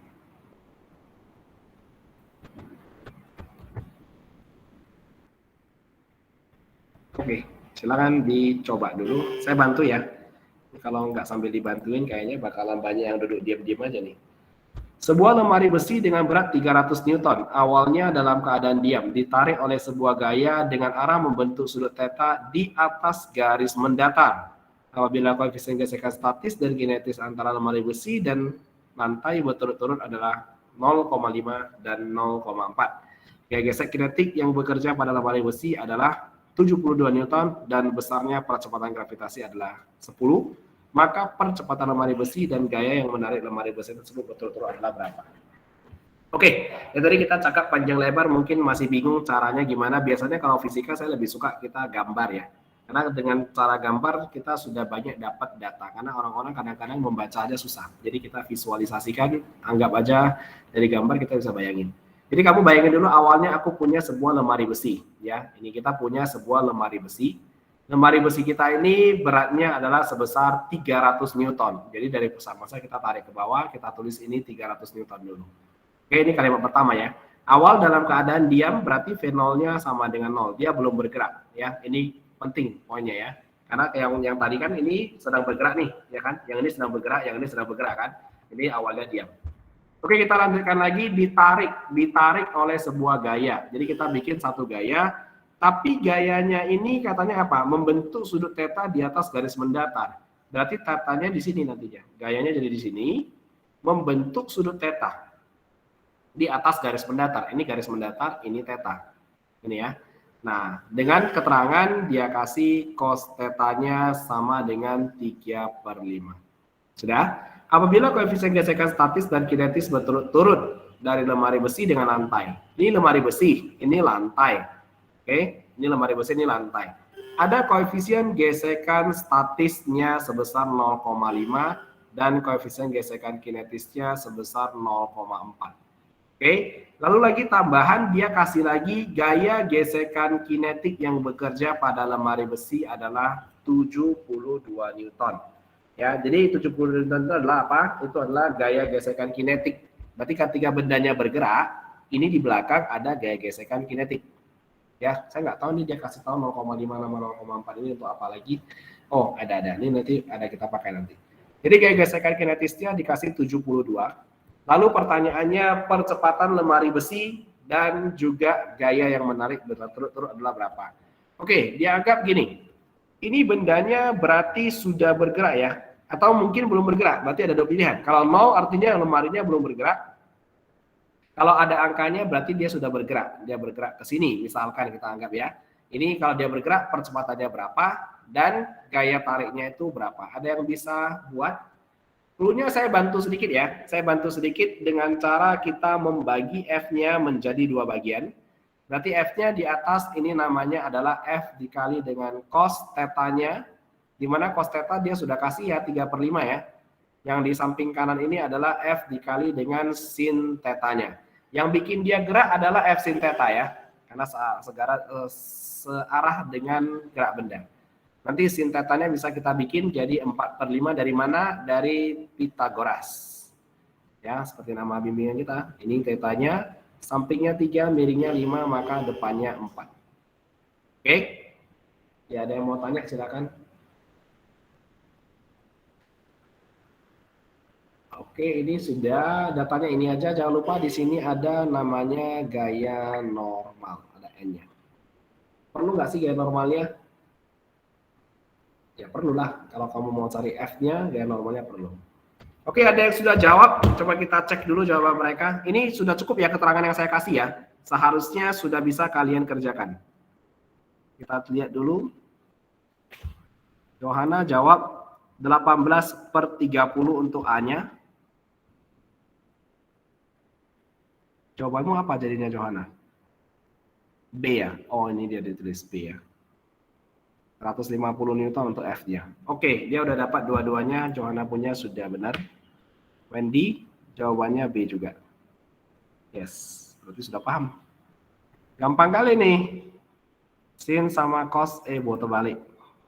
Oke, silakan dicoba dulu. Saya bantu ya. Kalau nggak sambil dibantuin, kayaknya bakalan banyak yang duduk diam-diam aja nih. Sebuah lemari besi dengan berat 300 Newton, awalnya dalam keadaan diam, ditarik oleh sebuah gaya dengan arah membentuk sudut theta di atas garis mendatar. Apabila koefisien gesekan statis dan kinetis antara lemari besi dan lantai berturut-turut adalah 0,5 dan 0,4. Gaya gesek kinetik yang bekerja pada lemari besi adalah 72 Newton dan besarnya percepatan gravitasi adalah 10, maka percepatan lemari besi dan gaya yang menarik lemari besi tersebut berturut-turut adalah berapa? Oke, ya tadi kita cakap panjang lebar, mungkin masih bingung caranya gimana. Biasanya kalau fisika saya lebih suka kita gambar ya. Karena dengan cara gambar kita sudah banyak dapat data. Karena orang-orang kadang-kadang membaca aja susah. Jadi kita visualisasikan, anggap aja dari gambar kita bisa bayangin. Jadi kamu bayangin dulu, awalnya aku punya sebuah lemari besi. Ya, ini kita punya sebuah lemari besi. Lemari besi kita ini beratnya adalah sebesar 300 Newton. Jadi dari pusat massa kita tarik ke bawah, kita tulis ini 300 Newton dulu. Oke, ini kalimat pertama ya. Awal dalam keadaan diam berarti V0-nya sama dengan 0. Dia belum bergerak ya. Ini penting poinnya ya. Karena yang tadi kan ini sedang bergerak nih, ya kan? Yang ini sedang bergerak, yang ini sedang bergerak kan? Ini awalnya diam. Oke, kita lanjutkan lagi, ditarik oleh sebuah gaya. Jadi kita bikin satu gaya. Tapi gayanya ini katanya apa? Membentuk sudut theta di atas garis mendatar. Berarti tetanya di sini nantinya. Gayanya jadi di sini, membentuk sudut theta di atas garis mendatar. Ini garis mendatar, ini theta. Ini ya. Nah, dengan keterangan dia kasih cos tetanya sama dengan 3/5. Sudah? Apabila koefisien gesekan statis dan kinetis berturut-turut dari lemari besi dengan lantai. Ini lemari besi, ini lantai. Oke, ini lemari besi, ini lantai. Ada koefisien gesekan statisnya sebesar 0,5 dan koefisien gesekan kinetisnya sebesar 0,4. Oke, lalu lagi tambahan dia kasih lagi gaya gesekan kinetik yang bekerja pada lemari besi adalah 72 Newton. Ya, jadi 72 Newton itu adalah apa? Itu adalah gaya gesekan kinetik. Berarti ketika bendanya bergerak, ini di belakang ada gaya gesekan kinetik. Ya, saya nggak tahu nih dia kasih tahu 0,5 sama 0,4 ini untuk apa lagi. Oh, ada. Ini nanti ada kita pakai nanti. Jadi gaya gesekan kinetisnya dikasih 72. Lalu pertanyaannya percepatan lemari besi dan juga gaya yang menarik berturut-turut adalah berapa? Oke, dianggap gini. Ini bendanya berarti sudah bergerak ya. Atau mungkin belum bergerak, berarti ada dua pilihan. Kalau 0 artinya lemarinya belum bergerak. Kalau ada angkanya berarti dia sudah bergerak. Dia bergerak ke sini, misalkan kita anggap ya. Ini kalau dia bergerak percepatannya berapa dan gaya tariknya itu berapa. Ada yang bisa buat? Dulunya saya bantu sedikit ya. Saya bantu sedikit dengan cara kita membagi F-nya menjadi dua bagian. Berarti F-nya di atas ini namanya adalah F dikali dengan cos theta-nya. Di mana cos theta dia sudah kasih ya 3/5 ya. Yang di samping kanan ini adalah F dikali dengan sin theta-nya. Yang bikin dia gerak adalah F sin theta ya. Karena searah dengan gerak benda. Nanti sin theta-nya bisa kita bikin jadi 4/5 dari mana? Dari Pitagoras. Ya, seperti nama bimbingan kita. Ini theta-nya, sampingnya 3, miringnya 5, maka depannya 4. Oke? Ya, ada yang mau tanya silakan. Oke, ini sudah datanya ini aja. Jangan lupa di sini ada namanya gaya normal, ada N-nya. Perlu nggak sih gaya normalnya? Ya perlulah. Kalau kamu mau cari F-nya, gaya normalnya perlu. Oke, ada yang sudah jawab. Coba kita cek dulu jawaban mereka. Ini sudah cukup ya keterangan yang saya kasih ya. Seharusnya sudah bisa kalian kerjakan. Kita lihat dulu. Johanna jawab 18/30 untuk A-nya. Jawabanmu apa jadinya, Johanna? B ya? Oh, ini dia ditulis B ya. 150 Newton untuk F-nya. Oke, dia udah dapat dua-duanya. Johanna punya sudah benar. Wendy, jawabannya B juga. Yes, berarti sudah paham. Gampang kali nih. Sin sama cos terbalik.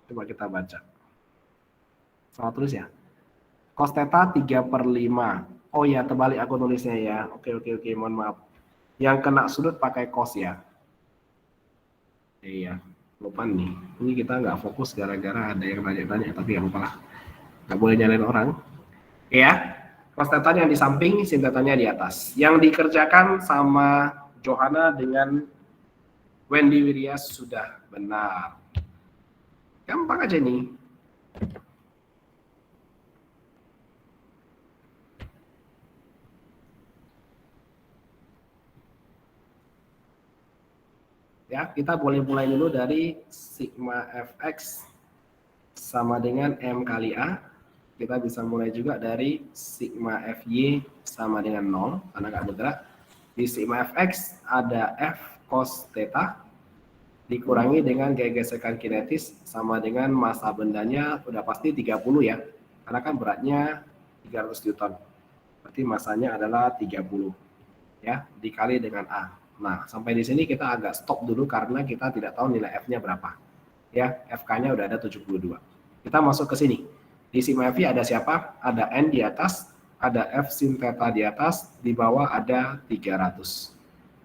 Coba kita baca. Salah tulis ya. Cos theta 3/5. Oh ya, terbalik aku nulisnya ya. Oke, mohon maaf. Yang kena sudut pakai cos ya. Iya, lupa nih. Ini kita nggak fokus gara-gara ada yang tanya-tanya, tapi ya lupa lah. Nggak boleh nyalain orang. Ya, cos theta yang di samping, sin theta-nya di atas. Yang dikerjakan sama Johanna dengan Wendy Wirya sudah benar. Gampang aja nih. Ya, kita boleh mulai dulu dari sigma fx sama dengan M kali A. Kita bisa mulai juga dari sigma fy sama dengan 0, karena nggak bergerak. Di sigma fx ada f cos theta dikurangi dengan gaya gesekan kinetis sama dengan massa bendanya udah pasti 30 ya. Karena kan beratnya 300 Newton. Berarti massanya adalah 30 ya, dikali dengan A. Nah, sampai di sini kita agak stop dulu karena kita tidak tahu nilai F-nya berapa. Ya, FK-nya udah ada 72. Kita masuk ke sini. Di sigma F ada siapa? Ada N di atas, ada F sin theta di atas, di bawah ada 300.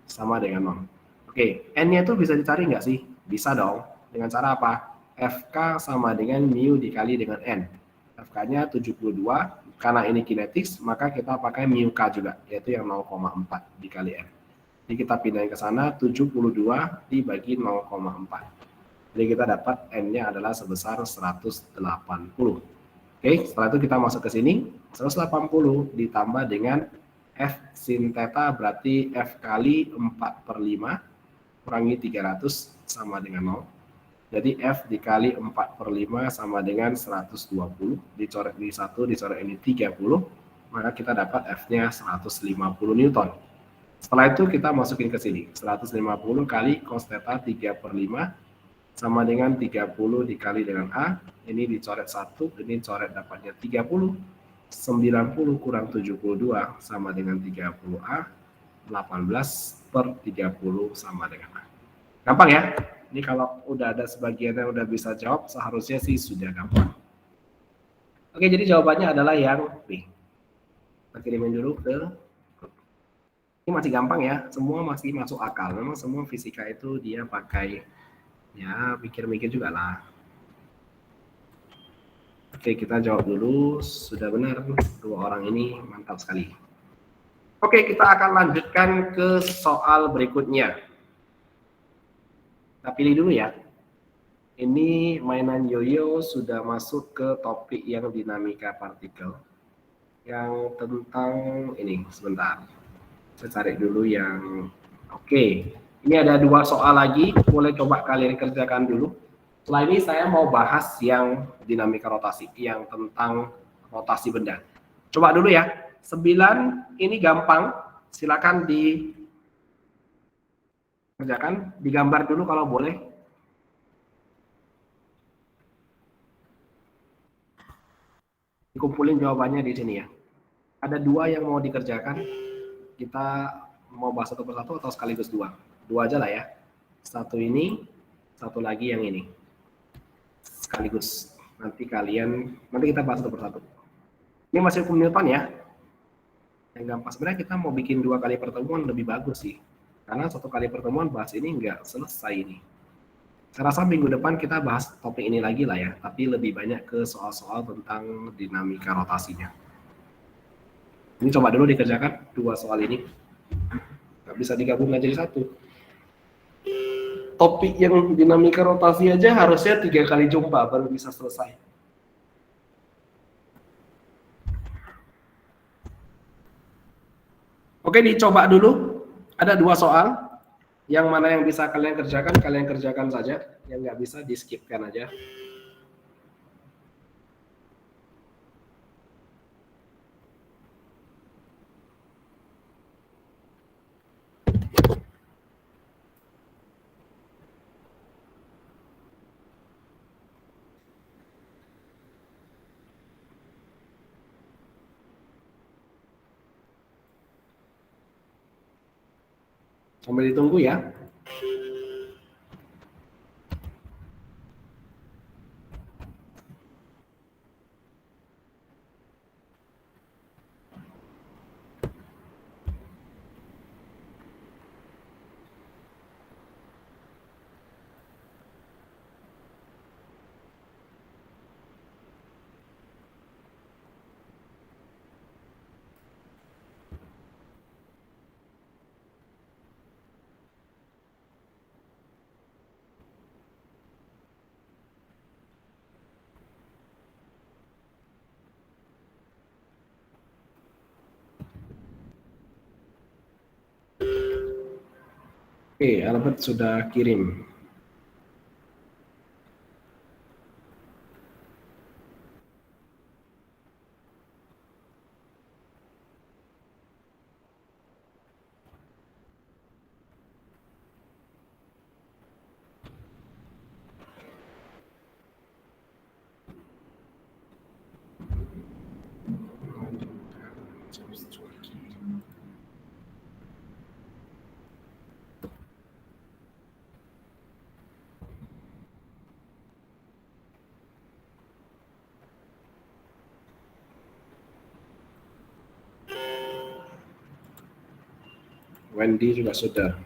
Sama dengan 0. Oke, N-nya itu bisa dicari nggak sih? Bisa dong. Dengan cara apa? FK sama dengan mu dikali dengan N. FK-nya 72. Karena ini kinetics, maka kita pakai mu K juga, yaitu yang 0,4 dikali N. Jadi kita pindahin ke sana, 72 dibagi 0,4. Jadi kita dapat N-nya adalah sebesar 180. Oke, setelah itu kita masuk ke sini, 180 ditambah dengan F sin theta berarti F kali 4/5 kurangi 300 sama dengan 0. Jadi F dikali 4/5 sama dengan 120, dicoret di 1, dicoret ini 30, maka kita dapat F-nya 150 Newton. Setelah itu kita masukin ke sini, 150 kali cos theta 3/5 sama dengan 30 dikali dengan A, ini dicoret 1, ini coret dapatnya 30, 90 kurang 72 sama dengan 30A, 18/30 sama dengan A. Gampang ya? Ini kalau udah ada sebagian yang udah bisa jawab, seharusnya sih sudah gampang. Oke, jadi jawabannya adalah yang B. Kita kirimin dulu ke... Ini masih gampang ya, semua masih masuk akal. Memang semua fisika itu dia pakai, ya mikir-mikir juga lah. Oke, kita jawab dulu. Sudah benar, dua orang ini mantap sekali. Oke, kita akan lanjutkan ke soal berikutnya. Kita pilih dulu ya. Ini mainan yoyo sudah masuk ke topik yang dinamika partikel. Yang tentang ini, sebentar. Saya cari dulu yang oke. Ini ada dua soal lagi, boleh coba kalian kerjakan dulu. Setelah ini saya mau bahas yang dinamika rotasi, yang tentang rotasi benda. Coba dulu ya. 9 ini gampang, silakan dikerjakan, digambar dulu kalau boleh. Dikumpulin jawabannya di sini ya. Ada dua yang mau dikerjakan. Kita mau bahas satu persatu atau sekaligus dua? Dua aja lah ya. Satu ini, satu lagi yang ini. Sekaligus. Nanti kita bahas satu persatu. Ini masih hukum Newton ya. Yang gampang. Sebenarnya kita mau bikin 2 kali pertemuan lebih bagus sih. Karena 1 kali pertemuan bahas ini nggak selesai ini. Saya rasa minggu depan kita bahas topik ini lagi lah ya. Tapi lebih banyak ke soal-soal tentang dinamika rotasinya. Ini coba dulu dikerjakan 2 soal ini. Nggak bisa digabung jadi 1. Topik yang dinamika rotasi aja harusnya 3 kali jumpa baru bisa selesai. Oke, dicoba dulu. Ada 2 soal. Yang mana yang bisa kalian kerjakan saja. Yang nggak bisa di-skipkan aja. Sambil ditunggu ya. Oke, Albert sudah kirim. Wendy juga sudah.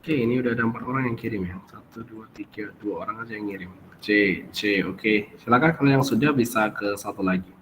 Oke, ini udah ada 4 orang yang kirim ya. 1, 2, 3, 2 orang aja yang ngirim. C, oke. Silakan kalau yang sudah bisa ke satu lagi.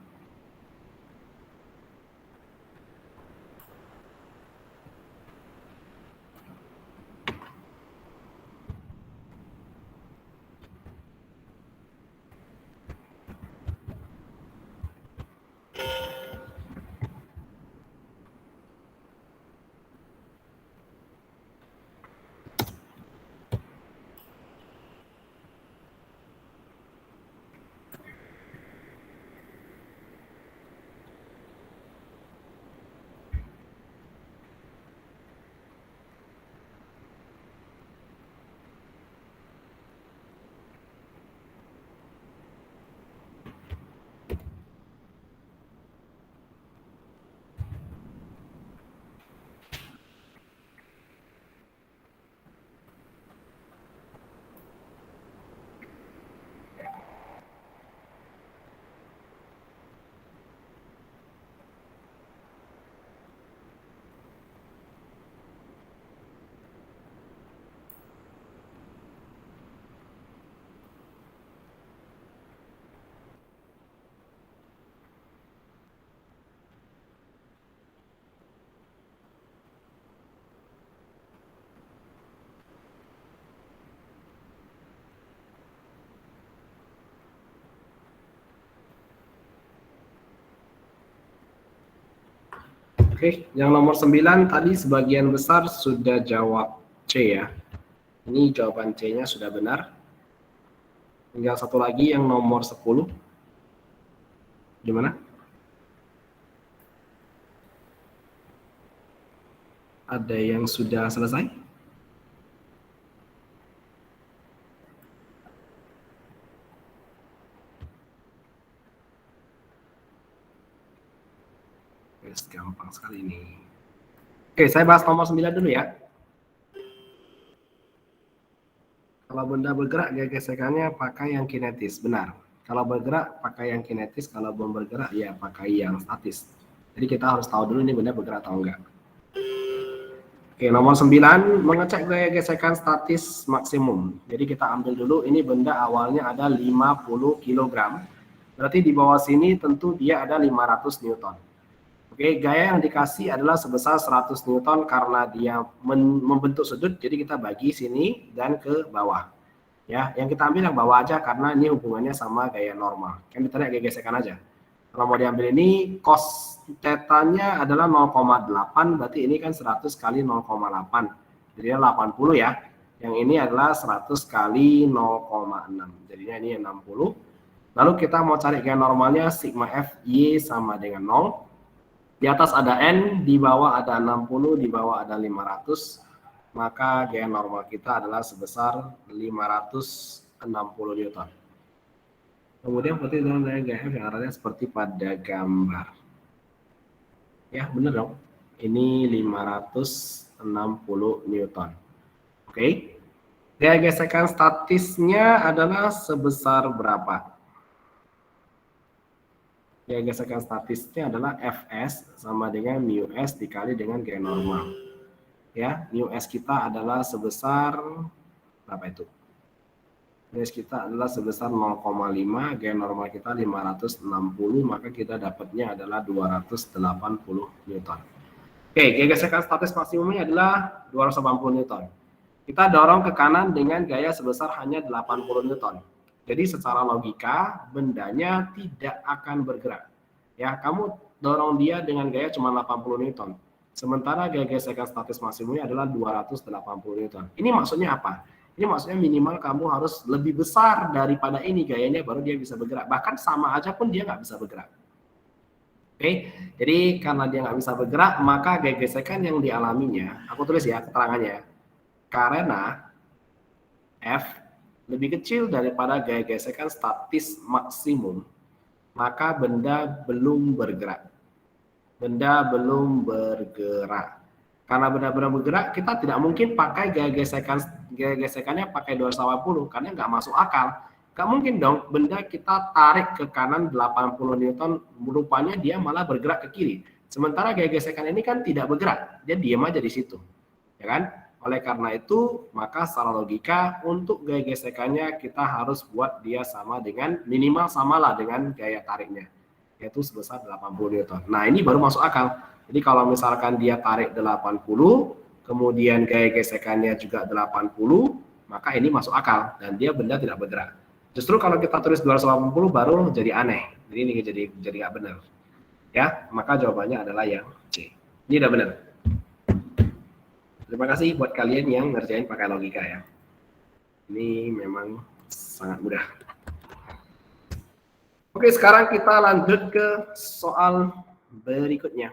Oke, yang nomor 9 tadi sebagian besar sudah jawab C ya. Ini jawaban C-nya sudah benar. Tinggal satu lagi yang nomor 10. Gimana? Ada yang sudah selesai? Yes, gampang sekali ini. Oke, saya bahas nomor 9 dulu ya. Kalau benda bergerak, gesekannya pakai yang kinetis. Benar. Kalau bergerak, pakai yang kinetis. Kalau belum bergerak, ya pakai yang statis. Jadi kita harus tahu dulu ini benda bergerak atau enggak. Oke, nomor 9, mengecek gaya gesekan statis maksimum. Jadi kita ambil dulu, ini benda awalnya ada 50 kg. Berarti di bawah sini tentu dia ada 500 Newton. Oke, gaya yang dikasih adalah sebesar 100 Newton karena dia membentuk sudut, jadi kita bagi sini dan ke bawah. Ya, yang kita ambil yang bawah aja karena ini hubungannya sama gaya normal. Kan ditanya gaya gesekan aja. Kalau mau diambil ini, cos tetanya adalah 0,8, berarti ini kan 100 kali 0,8. Jadi 80 ya. Yang ini adalah 100 kali 0,6. Jadinya ini 60. Lalu kita mau cari gaya normalnya, sigma F Y sama dengan 0. Di atas ada N, di bawah ada 60, di bawah ada 500. Maka gaya normal kita adalah sebesar 560 Newton. Kemudian berarti dalam gaya F yang arahnya seperti pada gambar. Ya, benar dong. Ini 560 Newton. Oke. Gaya gesekan statisnya adalah sebesar berapa? Gaya gesekan statisnya adalah Fs sama dengan mu s dikali dengan gaya normal. Ya, mu s kita adalah sebesar berapa itu? Mu s kita adalah sebesar 0,5, gaya normal kita 560, maka kita dapatnya adalah 280 Newton. Oke, gaya gesekan statis maksimumnya adalah 280 Newton. Kita dorong ke kanan dengan gaya sebesar hanya 80 Newton. Jadi secara logika, bendanya tidak akan bergerak. Ya, kamu dorong dia dengan gaya cuma 80 Newton. Sementara gaya gesekan statis maksimumnya adalah 280 Newton. Ini maksudnya apa? Ini maksudnya minimal kamu harus lebih besar daripada ini gayanya baru dia bisa bergerak. Bahkan sama aja pun dia nggak bisa bergerak. Oke, jadi karena dia nggak bisa bergerak, maka gaya gesekan yang dialaminya, aku tulis ya keterangannya, karena F lebih kecil daripada gaya gesekan statis maksimum, maka benda belum bergerak. Benda belum bergerak. Karena benda belum bergerak, kita tidak mungkin pakai gaya gesekannya pakai 280 karena nggak masuk akal. Nggak mungkin dong benda kita tarik ke kanan 80 Newton, rupanya dia malah bergerak ke kiri. Sementara gaya gesekan ini kan tidak bergerak, dia diam aja di situ. Ya kan? Oleh karena itu, maka secara logika untuk gaya gesekannya kita harus buat dia sama dengan minimal samalah dengan gaya tariknya, yaitu sebesar 80 Newton. Nah, ini baru masuk akal. Jadi kalau misalkan dia tarik 80, kemudian gaya gesekannya juga 80, maka ini masuk akal dan dia benda tidak bergerak. Justru kalau kita tulis 280 baru jadi aneh. Jadi ini jadi nggak benar. Ya, maka jawabannya adalah yang C. Ini udah benar. Terima kasih buat kalian yang ngerjain pakai logika ya. Ini memang sangat mudah. Oke, sekarang kita lanjut ke soal berikutnya.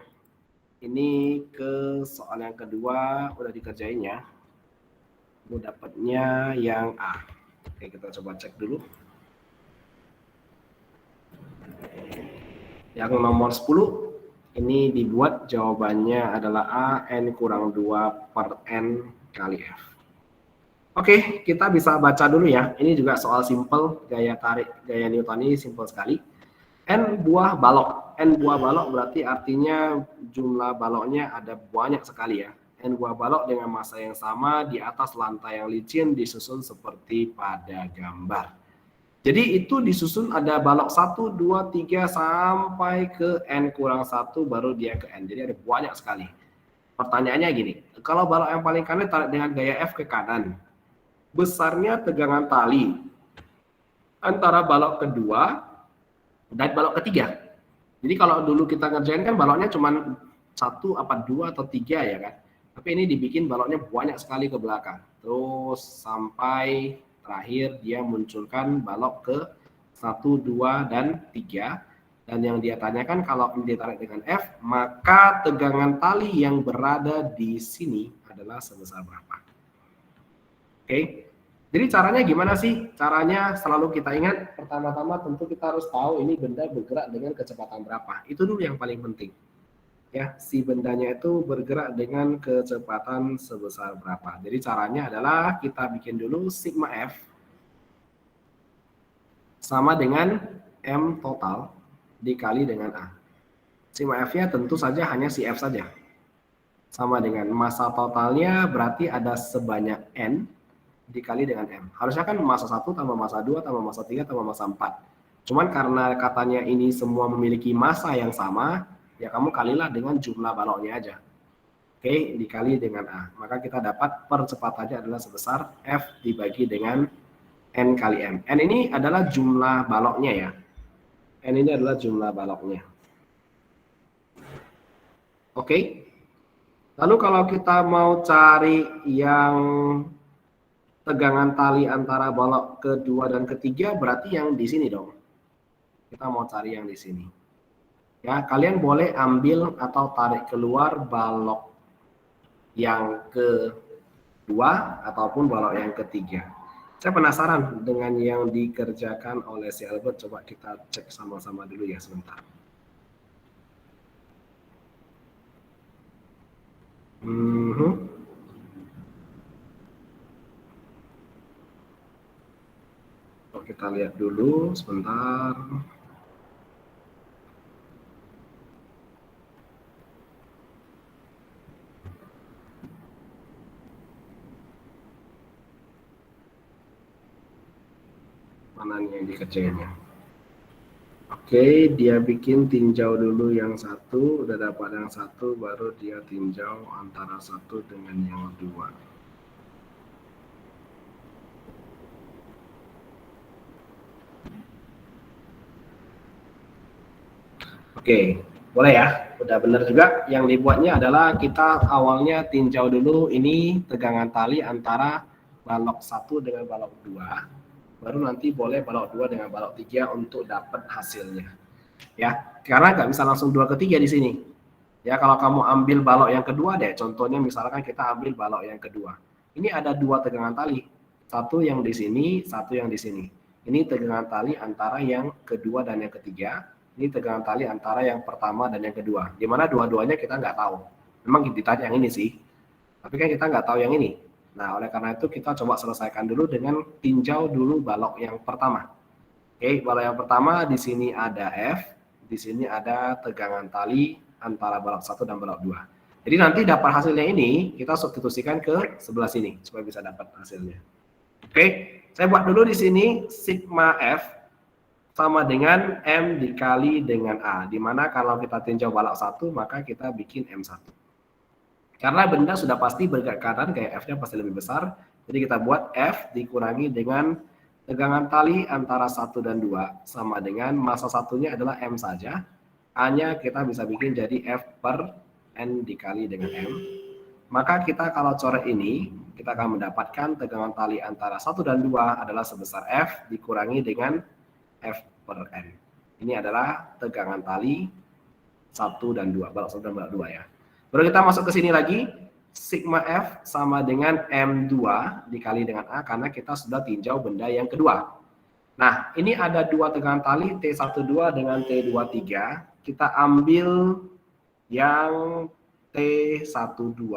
Ini ke soal yang kedua, udah dikerjain ya. Aku dapatnya yang A. Oke, kita coba cek dulu. Yang nomor 10. Ini dibuat jawabannya adalah A, N kurang 2 per N kali F. Oke, kita bisa baca dulu ya. Ini juga soal simple, gaya tarik, gaya Newton ini simple sekali. N buah balok. N buah balok berarti artinya jumlah baloknya ada banyak sekali ya. N buah balok dengan massa yang sama di atas lantai yang licin disusun seperti pada gambar. Jadi itu disusun ada balok 1, 2, 3 sampai ke N kurang 1 baru dia ke N. Jadi ada banyak sekali. Pertanyaannya gini, kalau balok yang paling kanan tarik dengan gaya F ke kanan, besarnya tegangan tali antara balok kedua dan balok ketiga. Jadi kalau dulu kita ngerjain kan baloknya cuma 1, 2 atau 3 ya kan. Tapi ini dibikin baloknya banyak sekali ke belakang. Terus sampai terakhir dia munculkan balok ke 1, 2, dan 3. Dan yang dia tanyakan kalau ditarik dengan F, maka tegangan tali yang berada di sini adalah sebesar berapa. Oke. Jadi caranya gimana sih? Caranya selalu kita ingat, pertama-tama tentu kita harus tahu ini benda bergerak dengan kecepatan berapa. Itu dulu yang paling penting. Ya, si bendanya itu bergerak dengan kecepatan sebesar berapa. Jadi caranya adalah kita bikin dulu sigma F sama dengan M total dikali dengan A. Sigma F-nya tentu saja hanya si F saja. Sama dengan massa totalnya berarti ada sebanyak N dikali dengan M. Harusnya kan massa 1 tambah massa 2 tambah massa 3 tambah massa 4. Cuman karena katanya ini semua memiliki massa yang sama, ya kamu kalilah dengan jumlah baloknya aja. Oke, dikali dengan A. Maka kita dapat percepatannya adalah sebesar F dibagi dengan N kali M. N ini adalah jumlah baloknya ya. N ini adalah jumlah baloknya. Oke. Lalu kalau kita mau cari yang tegangan tali antara balok kedua dan ketiga, berarti yang di sini dong. Kita mau cari yang di sini. Ya, kalian boleh ambil atau tarik keluar balok yang kedua ataupun balok yang ketiga. Saya penasaran dengan yang dikerjakan oleh si Albert. Coba kita cek sama-sama dulu ya sebentar. Kita lihat dulu sebentar. Mana nih yang dikerjainnya? Oke, dia bikin tinjau dulu yang satu, udah dapat yang satu, baru dia tinjau antara satu dengan yang dua. Oke, boleh ya. Udah benar juga. Yang dibuatnya adalah kita awalnya tinjau dulu ini tegangan tali antara balok 1 dengan balok 2. Baru nanti boleh balok 2 dengan balok 3 untuk dapat hasilnya. Ya, karena nggak bisa langsung 2 ke 3 di sini. Ya, kalau kamu ambil balok yang kedua deh, contohnya misalkan kita ambil balok yang kedua. Ini ada 2 tegangan tali. Satu yang di sini, satu yang di sini. Ini tegangan tali antara yang kedua dan yang ketiga. Ini tegangan tali antara yang pertama dan yang kedua. Di mana dua-duanya kita nggak tahu. Memang ditanya yang ini sih. Tapi kan kita nggak tahu yang ini. Nah, oleh karena itu kita coba selesaikan dulu dengan tinjau dulu balok yang pertama. Oke, balok yang pertama di sini ada F, di sini ada tegangan tali antara balok 1 dan balok 2. Jadi nanti dapat hasilnya ini, kita substitusikan ke sebelah sini supaya bisa dapat hasilnya. Oke, saya buat dulu di sini sigma F sama dengan M dikali dengan A. Dimana kalau kita tinjau balok 1, maka kita bikin M1. Karena benda sudah pasti bergerak ke kanan, kayak F-nya pasti lebih besar. Jadi kita buat F dikurangi dengan tegangan tali antara 1 dan 2 sama dengan massa satunya adalah M saja. A-nya kita bisa bikin jadi F per N dikali dengan M. Maka kita kalau coret ini, kita akan mendapatkan tegangan tali antara 1 dan 2 adalah sebesar F dikurangi dengan F per N. Ini adalah tegangan tali 1 dan 2, balok 1 dan balok 2 ya. Baru kita masuk ke sini lagi, sigma F sama dengan M2 dikali dengan A karena kita sudah tinjau benda yang kedua. Nah, ini ada 2 tegangan tali T12 dengan T23. Kita ambil yang T12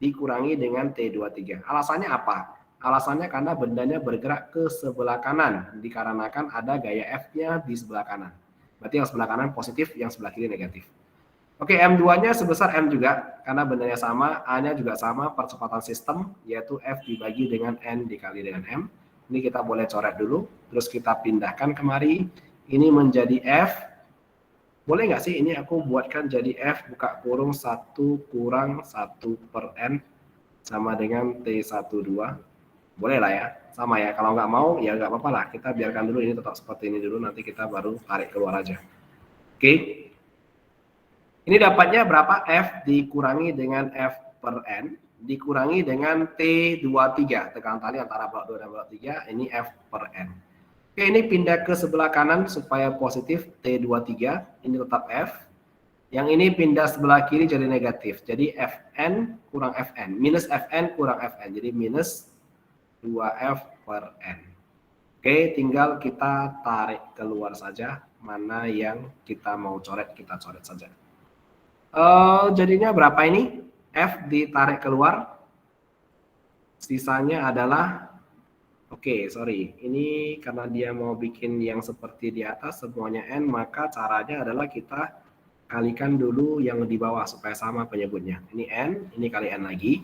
dikurangi dengan T23. Alasannya apa? Alasannya karena bendanya bergerak ke sebelah kanan, dikarenakan ada gaya F-nya di sebelah kanan. Berarti yang sebelah kanan positif, yang sebelah kiri negatif. Oke, M2-nya sebesar M juga, karena bendanya sama, A-nya juga sama, percepatan sistem, yaitu F dibagi dengan N dikali dengan M. Ini kita boleh coret dulu, terus kita pindahkan kemari, ini menjadi F. Boleh nggak sih ini aku buatkan jadi F, buka kurung 1 kurang 1 per N, sama dengan T12. Boleh lah ya, sama ya. Kalau nggak mau, ya nggak apa-apa lah. Kita biarkan dulu ini tetap seperti ini dulu, nanti kita baru tarik keluar aja. Oke. Ini dapatnya berapa? F dikurangi dengan F per N, dikurangi dengan T23, tegangan tali antara balok 2 dan balok 3, ini F per N. Oke, ini pindah ke sebelah kanan supaya positif, T23, ini tetap F. Yang ini pindah sebelah kiri jadi negatif, jadi Fn kurang Fn, minus Fn kurang Fn, jadi minus 2F per N. Oke, tinggal kita tarik keluar saja, mana yang kita mau coret, kita coret saja. Jadinya berapa ini? F ditarik keluar, sisanya adalah, oke, sorry, ini karena dia mau bikin yang seperti di atas semuanya N, maka caranya adalah kita kalikan dulu yang di bawah supaya sama penyebutnya. Ini N, ini kali N lagi.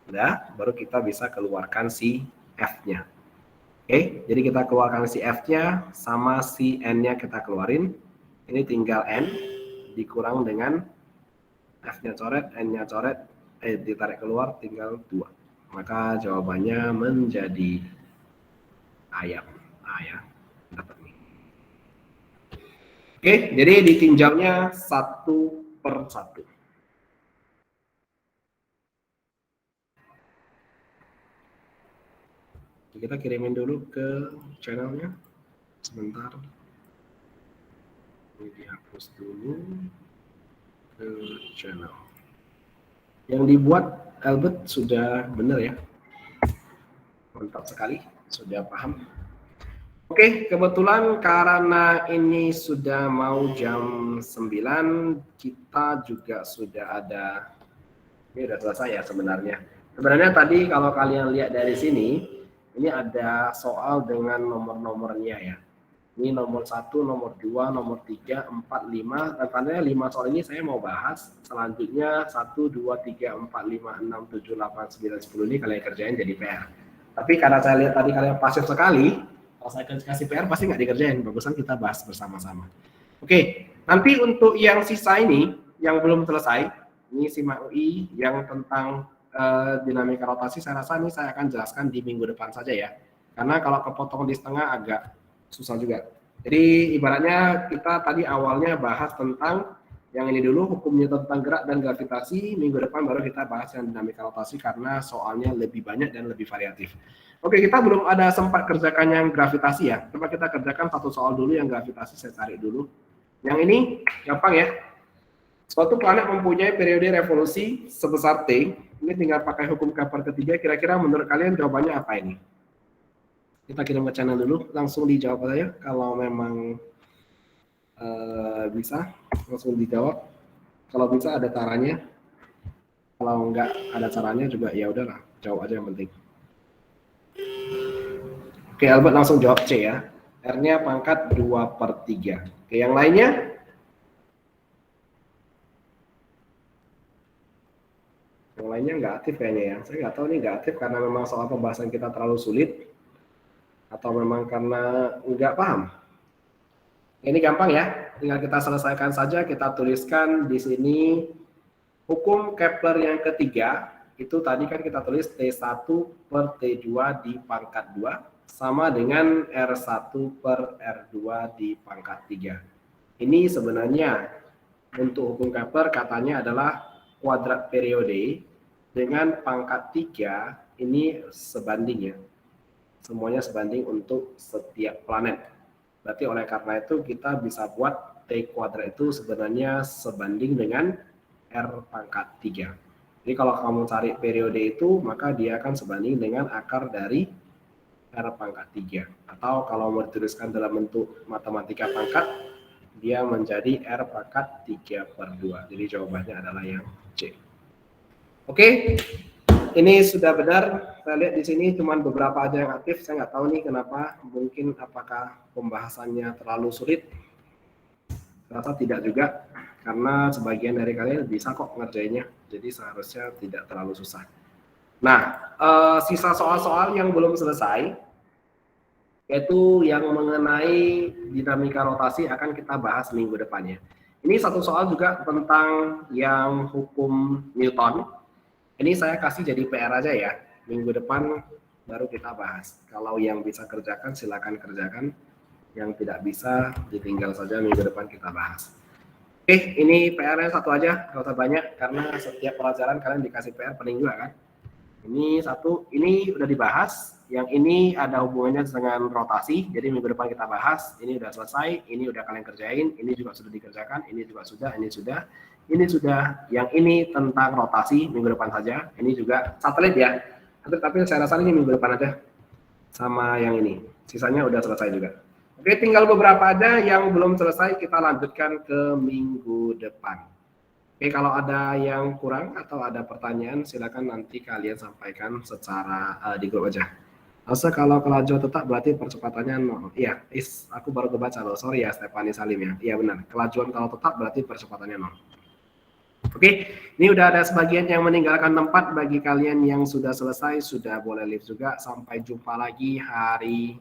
Udah, baru kita bisa keluarkan si F-nya. Oke, jadi kita keluarkan si F-nya sama si N-nya kita keluarin. Ini tinggal N dikurang dengan F-nya coret, N-nya coret, ditarik keluar tinggal 2. Maka jawabannya menjadi ayam. Ya, dapat nih. Oke, jadi ditinjaunya 1/1. Kita kirimin dulu ke channelnya. Sebentar. Ini dihapus dulu ke channel. Yang dibuat Albert sudah benar ya. Mantap sekali, sudah paham. Oke, kebetulan karena ini sudah mau jam 9, kita juga sudah ada, ini sudah selesai ya sebenarnya. Sebenarnya tadi kalau kalian lihat dari sini, ini ada soal dengan nomor-nomornya ya. Ini nomor 1, nomor 2, nomor 3, 4, 5, dan tandanya 5 soal ini saya mau bahas. Selanjutnya 1, 2, 3, 4, 5, 6, 7, 8, 9, 10 ini kalian kerjain jadi PR. Tapi karena saya lihat tadi kalian pasif sekali, kalau saya kasih PR pasti nggak dikerjain, bagusan kita bahas bersama-sama. Oke, nanti untuk yang sisa ini, yang belum selesai, ini SIMA UI yang tentang dinamika rotasi, saya rasa ini saya akan jelaskan di minggu depan saja ya. Karena kalau kepotong di setengah agak susah juga. Jadi ibaratnya kita tadi awalnya bahas tentang yang ini dulu, hukumnya tentang gerak dan gravitasi, minggu depan baru kita bahas yang dinamika rotasi karena soalnya lebih banyak dan lebih variatif. Oke, kita belum ada sempat kerjakan yang gravitasi ya. Coba kita kerjakan satu soal dulu yang gravitasi, saya cari dulu. Yang ini gampang ya. Suatu planet mempunyai periode revolusi sebesar T, ini tinggal pakai hukum Kepler ketiga, kira-kira menurut kalian jawabannya apa ini? Kita kirim ke channel dulu, langsung dijawab aja kalau memang bisa, langsung dijawab. Kalau bisa ada caranya, kalau enggak ada caranya juga ya udahlah, jawab aja yang penting. Oke, Albert langsung jawab C ya. R-nya pangkat 2/3. Oke, yang lainnya? Yang lainnya nggak aktif kayaknya ya. Saya nggak tahu ini nggak aktif karena memang soal pembahasan kita terlalu sulit atau memang karena nggak paham. Ini gampang ya, tinggal kita selesaikan saja. Kita tuliskan di sini hukum Kepler yang ketiga, itu tadi kan kita tulis T1 per T2 di pangkat 2 sama dengan R1 per R2 di pangkat 3. Ini sebenarnya untuk hukum Kepler katanya adalah kuadrat periode dengan pangkat 3 ini sebanding ya. Semuanya sebanding untuk setiap planet. Berarti oleh karena itu kita bisa buat T kuadrat itu sebenarnya sebanding dengan R pangkat 3. Jadi kalau kamu cari periode itu, maka dia akan sebanding dengan akar dari R pangkat 3. Atau kalau mau dituliskan dalam bentuk matematika pangkat, dia menjadi R pangkat 3/2. Jadi jawabannya adalah yang C. Oke, ini sudah benar. Saya lihat di sini cuma beberapa aja yang aktif. Saya nggak tahu nih kenapa. Mungkin apakah pembahasannya terlalu sulit? Saya rasa tidak juga, karena sebagian dari kalian bisa kok ngerjainnya. Jadi seharusnya tidak terlalu susah. Nah, sisa soal-soal yang belum selesai, yaitu yang mengenai dinamika rotasi akan kita bahas minggu depannya. Ini satu soal juga tentang yang hukum Newton. Ini saya kasih jadi PR aja ya, minggu depan baru kita bahas. Kalau yang bisa kerjakan silakan kerjakan, yang tidak bisa ditinggal saja, minggu depan kita bahas. Oke, ini PR-nya satu aja, nggak usah banyak, karena setiap pelajaran kalian dikasih PR pening juga kan. Ini satu, ini udah dibahas, yang ini ada hubungannya dengan rotasi, jadi minggu depan kita bahas. Ini udah selesai, ini udah kalian kerjain, ini juga sudah dikerjakan, ini juga sudah, ini sudah. Ini sudah, yang ini tentang rotasi minggu depan saja. Ini juga satelit ya. Tapi saya rasa ini minggu depan aja. Sama yang ini. Sisanya udah selesai juga. Oke, tinggal beberapa aja yang belum selesai, kita lanjutkan ke minggu depan. Oke, kalau ada yang kurang atau ada pertanyaan, silakan nanti kalian sampaikan secara di grup aja. Masa kalau kelajuan tetap berarti percepatannya 0. Iya, aku baru kebaca loh. Sorry ya Stefani Salim ya. Iya benar. Kelajuan kalau tetap berarti percepatannya 0. Oke, ini udah ada sebagian yang meninggalkan tempat. Bagi kalian yang sudah selesai, sudah boleh leave juga. Sampai jumpa lagi hari